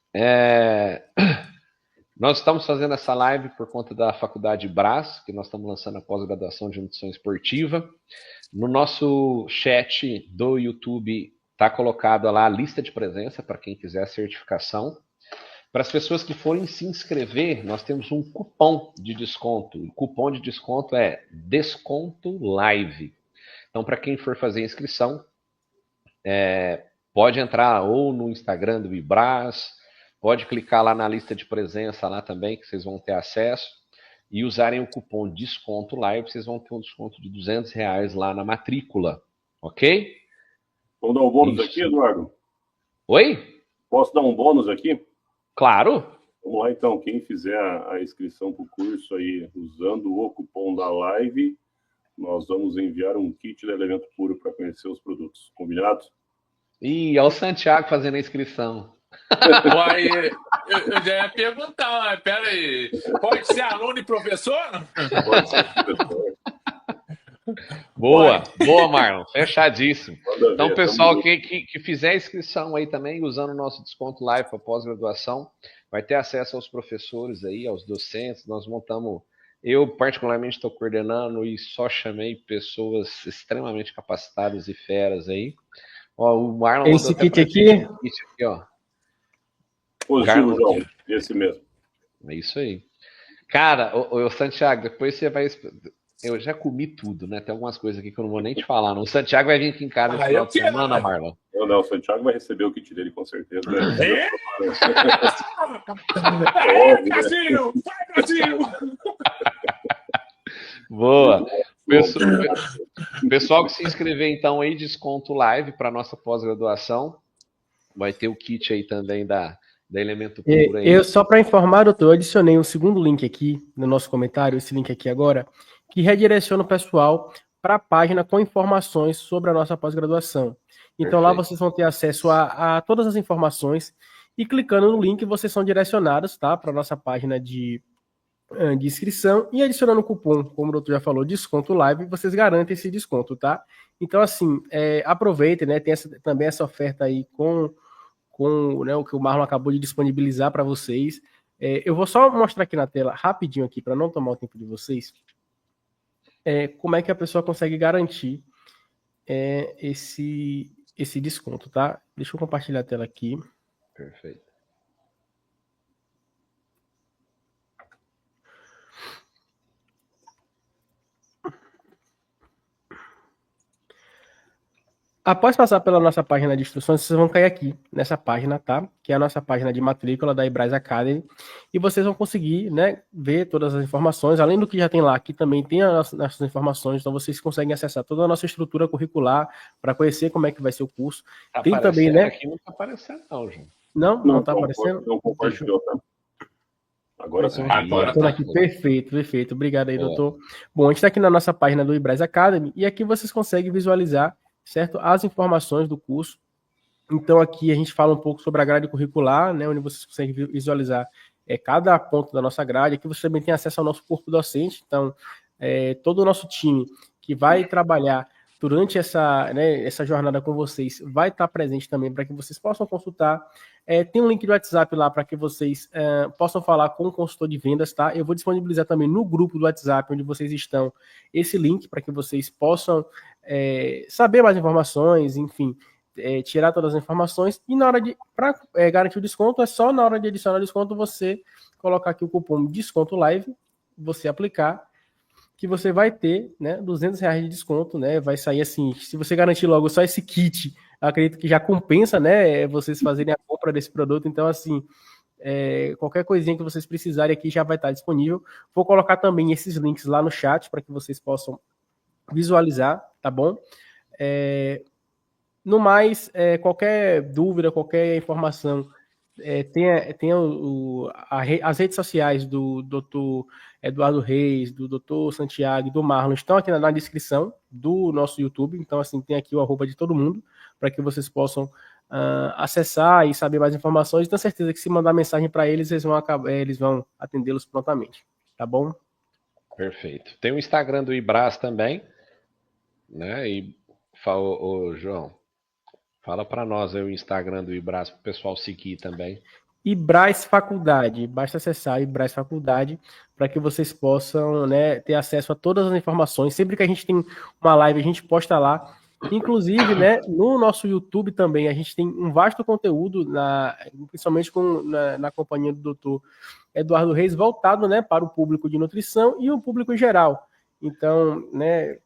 nós estamos fazendo essa live por conta da Faculdade Brás, que nós estamos lançando a pós-graduação de nutrição esportiva. No nosso chat do YouTube está colocada lá a lista de presença para quem quiser a certificação. Para as pessoas que forem se inscrever, nós temos um cupom de desconto. O cupom de desconto é Desconto Live. Então, para quem for fazer a inscrição, pode entrar ou no Instagram do Ibras, pode clicar lá na lista de presença lá também, que vocês vão ter acesso, e usarem o cupom Desconto Live, vocês vão ter um desconto de R$200 lá na matrícula, ok? Vamos dar um bônus aqui, Eduardo? Oi? Posso dar um bônus aqui? Claro. Vamos lá, então. Quem fizer a inscrição para o curso aí, usando o cupom da live, nós vamos enviar um kit de elemento puro para conhecer os produtos. Combinado? Ih, olha o Santiago fazendo a inscrição. Uai, eu já ia perguntar, mas pera aí. Pode ser aluno e professor? Pode ser professor. Boa, boa, Marlon. Fechadíssimo. Manda Então, ver, pessoal, que fizer a inscrição aí também, usando o nosso desconto live para pós-graduação, vai ter acesso aos professores aí, aos docentes. Nós montamos, eu particularmente estou coordenando e só chamei pessoas extremamente capacitadas e feras aí. Ó, o Marlon Esse kit aqui? Kit aqui, ó. Positivo, João. Esse mesmo. É isso aí. Cara, o Santiago, depois você vai... Eu já comi tudo, né? Tem algumas coisas aqui que eu não vou nem te falar. Não. O Santiago vai vir aqui em casa no final de semana, Marlon. Não, o Santiago vai receber o kit dele com certeza. Né? Vai, Brasil! Vai, Brasil! Boa. Pessoal que se inscrever, então, aí, desconto live para nossa pós-graduação. Vai ter o kit aí também da Elemento Puro. Aí. Eu, só para informar, doutor, eu adicionei um segundo link aqui no nosso comentário, esse link aqui agora, que redireciona o pessoal para a página com informações sobre a nossa pós-graduação. Então, lá vocês vão ter acesso a todas as informações e clicando no link vocês são direcionados, tá, para a nossa página de inscrição e adicionando o cupom, como o doutor já falou, desconto live, vocês garantem esse desconto, tá? Então, assim, aproveitem, né, tem também essa oferta aí com né, o que o Marlon acabou de disponibilizar para vocês. Eu vou só mostrar aqui na tela, rapidinho aqui, para não tomar o tempo de vocês, como é que a pessoa consegue garantir esse desconto, tá? Deixa eu compartilhar a tela aqui. Perfeito. Após passar pela nossa página de instruções, vocês vão cair aqui, nessa página, tá? Que é a nossa página de matrícula da Ibras Academy. E vocês vão conseguir, né, ver todas as informações. Além do que já tem lá, aqui também tem as nossas informações. Então, vocês conseguem acessar toda a nossa estrutura curricular para conhecer como é que vai ser o curso. Tá tem também, né? Aqui não tá aparecendo, não, João. Não tá aparecendo? Não compartilhou, tá? Agora sim. Agora tá. Aqui. Perfeito. Obrigado aí, doutor. Bom, a gente está aqui na nossa página do Ibras Academy e aqui vocês conseguem visualizar, certo, as informações do curso. Então aqui a gente fala um pouco sobre a grade curricular, né, onde vocês conseguem visualizar cada ponto da nossa grade. Aqui você também tem acesso ao nosso corpo docente. Então todo o nosso time que vai trabalhar durante essa, né, essa jornada com vocês, vai estar presente também para que vocês possam consultar. Tem um link do WhatsApp lá para que vocês possam falar com o consultor de vendas, tá? Eu vou disponibilizar também no grupo do WhatsApp onde vocês estão esse link para que vocês possam saber mais informações, enfim, tirar todas as informações. E na hora para garantir o desconto, é só na hora de adicionar o desconto você colocar aqui o cupom Desconto Live, você aplicar, que você vai ter, né, R$ 200 de desconto, né? Vai sair assim, se você garantir logo só esse kit, acredito que já compensa, né, vocês fazerem a compra desse produto. Então, assim, qualquer coisinha que vocês precisarem aqui já vai estar disponível. Vou colocar também esses links lá no chat para que vocês possam visualizar, tá bom? No mais, qualquer dúvida, qualquer informação, tem as redes sociais do Dr. Eduardo Reis, do Dr. Santiago e do Marlon estão aqui na descrição do nosso YouTube. Então, assim, tem aqui o arroba de todo mundo para que vocês possam acessar e saber mais informações. E tenho certeza que se mandar mensagem para eles, eles vão atendê-los prontamente. Tá bom? Perfeito. Tem o Instagram do Ibras também, né? E ô, João, fala para nós aí o Instagram do Ibras para o pessoal seguir também. Ibras Faculdade, basta acessar Ibras Faculdade para que vocês possam, né, ter acesso a todas as informações. Sempre que a gente tem uma live, a gente posta lá. Inclusive, né, no nosso YouTube também, a gente tem um vasto conteúdo, principalmente na companhia do doutor Eduardo Reis, voltado, né, para o público de nutrição e o público em geral. Então, né,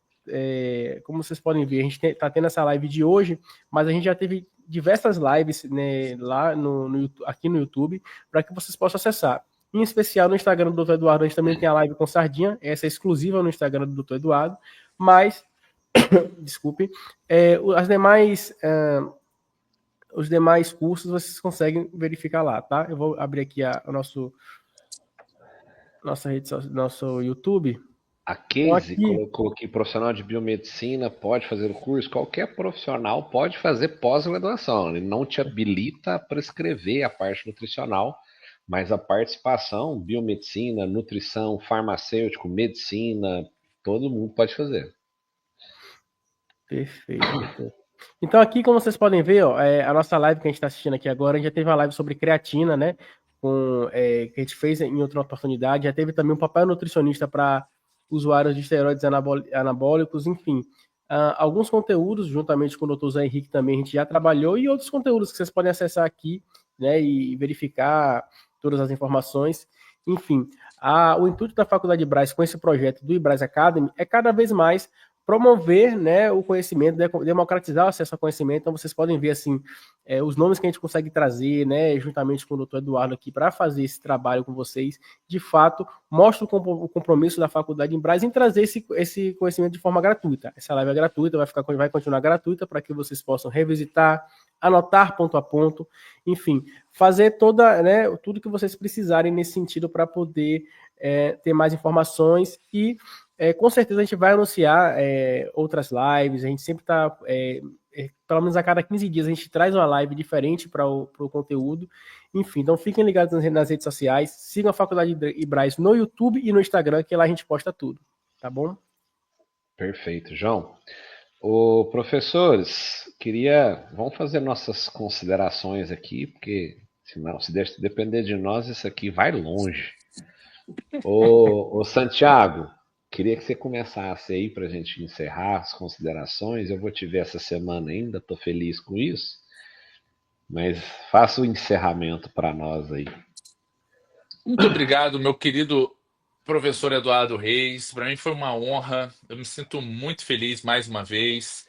como vocês podem ver, a gente está tendo essa live de hoje, mas a gente já teve diversas lives, né, lá aqui no YouTube, para que vocês possam acessar. Em especial no Instagram do Dr. Eduardo, a gente também tem a live com Sardinha, essa é exclusiva no Instagram do Dr. Eduardo, mas, desculpe, os demais cursos vocês conseguem verificar lá, tá? Eu vou abrir aqui nossa rede social, nosso YouTube. A Casey colocou aqui, profissional de biomedicina pode fazer o curso, qualquer profissional pode fazer pós-graduação, ele não te habilita a prescrever a parte nutricional, mas a participação, biomedicina, nutrição, farmacêutico, medicina, todo mundo pode fazer. Perfeito. Então aqui, como vocês podem ver, ó, a nossa live que a gente está assistindo aqui agora, a gente já teve uma live sobre creatina, né, que a gente fez em outra oportunidade, já teve também um papel nutricionista para usuários de esteroides anabólicos, enfim. Alguns conteúdos, juntamente com o Dr. Zé Henrique também, a gente já trabalhou, e outros conteúdos que vocês podem acessar aqui, né, e verificar todas as informações. Enfim, o intuito da Faculdade Ibras com esse projeto do Ibras Academy é cada vez mais promover, né, o conhecimento, democratizar o acesso ao conhecimento. Então, vocês podem ver, assim, os nomes que a gente consegue trazer, né, juntamente com o Dr. Eduardo aqui, para fazer esse trabalho com vocês. De fato, mostra o compromisso da Faculdade Ibras em trazer esse conhecimento de forma gratuita. Essa live é gratuita, vai continuar gratuita para que vocês possam revisitar, anotar ponto a ponto, enfim, fazer tudo que vocês precisarem nesse sentido para poder ter mais informações e com certeza a gente vai anunciar outras lives, a gente sempre está, pelo menos a cada 15 dias, a gente traz uma live diferente para o conteúdo. Enfim, então fiquem ligados nas redes sociais, sigam a Faculdade Ibras no YouTube e no Instagram, que lá a gente posta tudo, tá bom? Perfeito, João. Professores, vamos fazer nossas considerações aqui, porque senão, se depender de nós, isso aqui vai longe. Santiago, queria que você começasse aí para a gente encerrar as considerações. Eu vou te ver essa semana ainda, estou feliz com isso. Mas faça o encerramento para nós aí. Muito obrigado, meu querido professor Eduardo Reis. Para mim foi uma honra. Eu me sinto muito feliz mais uma vez,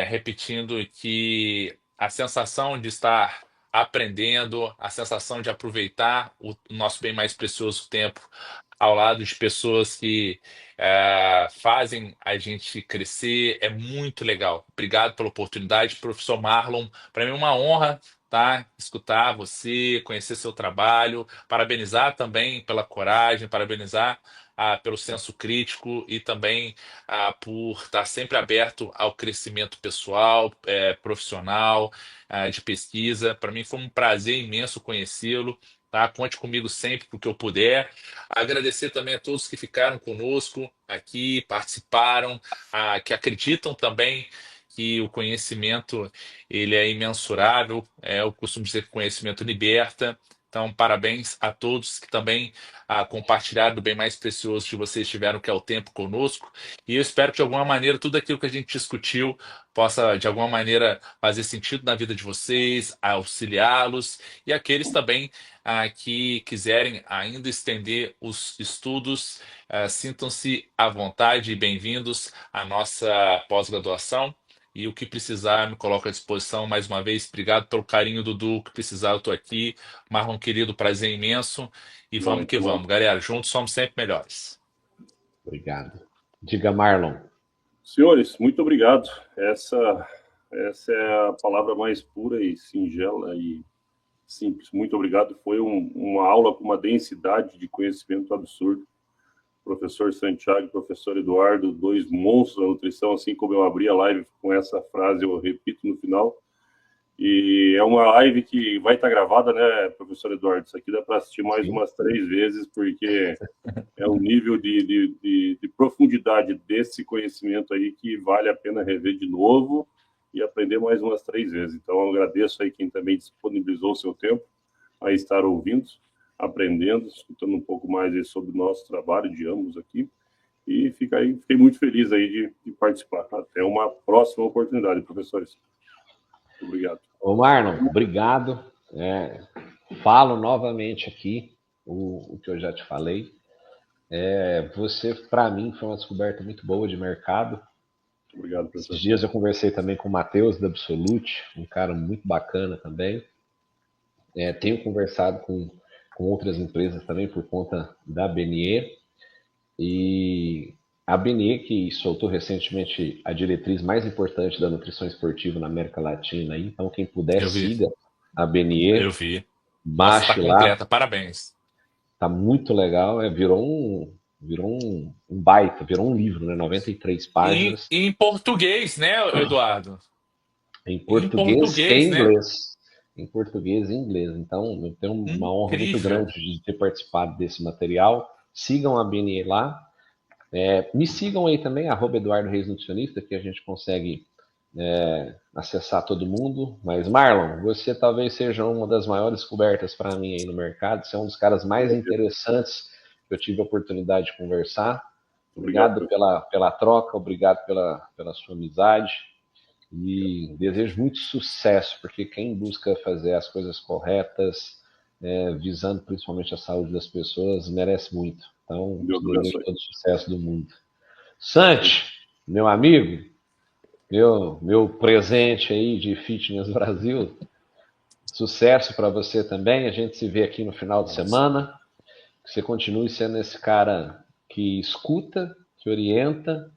repetindo que a sensação de estar aprendendo, a sensação de aproveitar o nosso bem mais precioso tempo ao lado de pessoas que fazem a gente crescer é muito legal. Obrigado pela oportunidade, professor Marlon. Para mim é uma honra, tá? Escutar você, conhecer seu trabalho, parabenizar também pela coragem, parabenizar pelo senso crítico e também por estar sempre aberto ao crescimento pessoal, profissional, de pesquisa. Para mim foi um prazer imenso conhecê-lo. tá? Conte comigo sempre para o que eu puder. Agradecer também a todos que ficaram conosco aqui, participaram, que acreditam também que o conhecimento ele é imensurável. Eu costumo dizer que o conhecimento liberta. Então, parabéns a todos que também compartilharam do bem mais precioso que vocês tiveram, que é o tempo conosco. E eu espero que, de alguma maneira, tudo aquilo que a gente discutiu possa, de alguma maneira, fazer sentido na vida de vocês, auxiliá-los e aqueles também que quiserem ainda estender os estudos, sintam-se à vontade e bem-vindos à nossa pós-graduação. E o que precisar, me coloco à disposição. Mais uma vez, obrigado pelo carinho, Dudu. O que precisar, eu estou aqui. Marlon, querido, prazer imenso. E vamos que vamos, galera. Juntos somos sempre melhores. Obrigado. Diga, Marlon. Senhores, muito obrigado. Essa é a palavra mais pura e singela e simples. Muito obrigado. Foi uma aula com uma densidade de conhecimento absurdo. Professor Santiago e professor Eduardo, dois monstros da nutrição, assim como eu abri a live com essa frase, eu repito no final. E é uma live que vai estar gravada, né, professor Eduardo? Isso aqui dá para assistir mais umas 3 vezes, porque é um nível de profundidade desse conhecimento aí que vale a pena rever de novo e aprender mais umas 3 vezes. Então, eu agradeço aí quem também disponibilizou o seu tempo a estar ouvindo, aprendendo, escutando um pouco mais aí sobre o nosso trabalho de ambos aqui. E fiquei muito feliz aí de participar. Até uma próxima oportunidade, professores. Obrigado. Ô Marlon, obrigado. Falo novamente aqui o que eu já te falei. Você, para mim, foi uma descoberta muito boa de mercado. Obrigado, professor. Esses dias eu conversei também com o Matheus da Absolute, um cara muito bacana também. Tenho conversado com outras empresas também por conta da BNE. E a BNE, que soltou recentemente a diretriz mais importante da nutrição esportiva na América Latina. Então, quem puder, siga a BNE. Eu vi. Baixe lá. Completa. Parabéns. Tá muito legal. Virou um baita, virou um livro, né? 93 páginas. E em português, né, Eduardo? Em português e inglês. Em português e inglês. Então, eu tenho uma honra muito grande de ter participado desse material. Sigam a BNE lá. Me sigam aí também, @Eduardo Reis Nutricionista, que a gente consegue acessar todo mundo. Mas, Marlon, você talvez seja uma das maiores descobertas para mim aí no mercado. Você é um dos caras mais interessantes que eu tive a oportunidade de conversar. Obrigado pela troca, obrigado pela sua amizade. E desejo muito sucesso, porque quem busca fazer as coisas corretas, visando principalmente a saúde das pessoas, merece muito. Então, desejo todo o sucesso do mundo. Santi, meu amigo, meu presente aí de Fitness Brasil, sucesso para você também. A gente se vê aqui no final de semana. Que você continue sendo esse cara que escuta, que orienta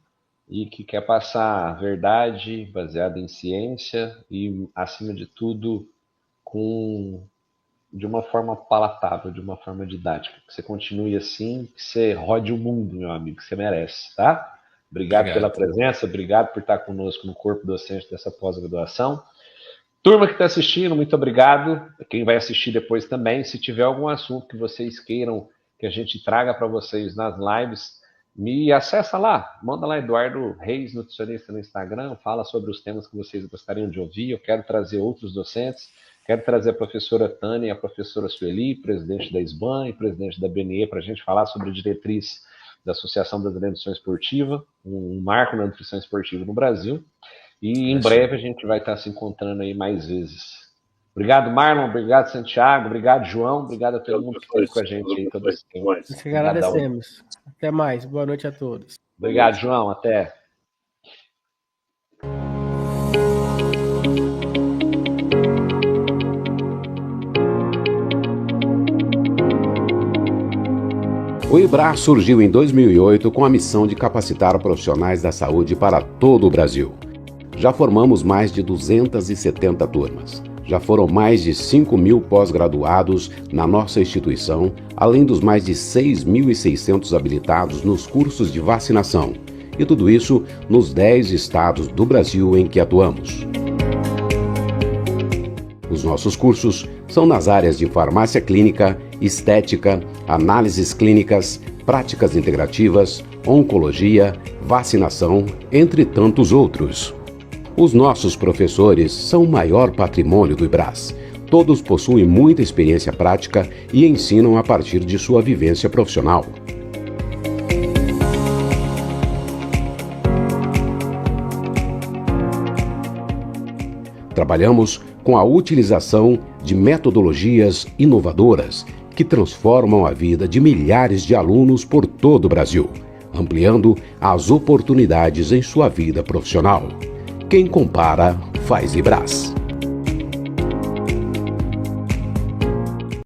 e que quer passar a verdade baseada em ciência e, acima de tudo, de uma forma palatável, de uma forma didática. Que você continue assim, que você rode o mundo, meu amigo, que você merece, tá? Obrigado pela presença, obrigado por estar conosco no corpo docente dessa pós-graduação. Turma que está assistindo, muito obrigado. Quem vai assistir depois também, se tiver algum assunto que vocês queiram que a gente traga para vocês nas lives, me acessa lá, manda lá Eduardo Reis, nutricionista no Instagram, fala sobre os temas que vocês gostariam de ouvir. Eu quero trazer outros docentes, quero trazer a professora Tânia e a professora Sueli, presidente da SBAN e presidente da BNE, para a gente falar sobre a diretriz da Associação Brasileira de Nutrição Esportiva, um marco na nutrição esportiva no Brasil. E em breve a gente vai estar se encontrando aí mais vezes. Obrigado, Marlon. Obrigado, Santiago. Obrigado, João. Obrigado a todo mundo que esteve com a gente aí todo esse tempo. Nós que agradecemos. Até mais. Boa noite a todos. Obrigado, João. Até. O IBRA surgiu em 2008 com a missão de capacitar profissionais da saúde para todo o Brasil. Já formamos mais de 270 turmas. Já foram mais de 5.000 pós-graduados na nossa instituição, além dos mais de 6.600 habilitados nos cursos de vacinação. E tudo isso nos 10 estados do Brasil em que atuamos. Os nossos cursos São nas áreas de farmácia clínica, estética, análises clínicas, práticas integrativas, oncologia, vacinação, entre tantos outros. Os nossos professores são o maior patrimônio do IBRAS. Todos possuem muita experiência prática e ensinam a partir de sua vivência profissional. Trabalhamos com a utilização de metodologias inovadoras que transformam a vida de milhares de alunos por todo o Brasil, ampliando as oportunidades em sua vida profissional. Quem compara, faz IBRAS.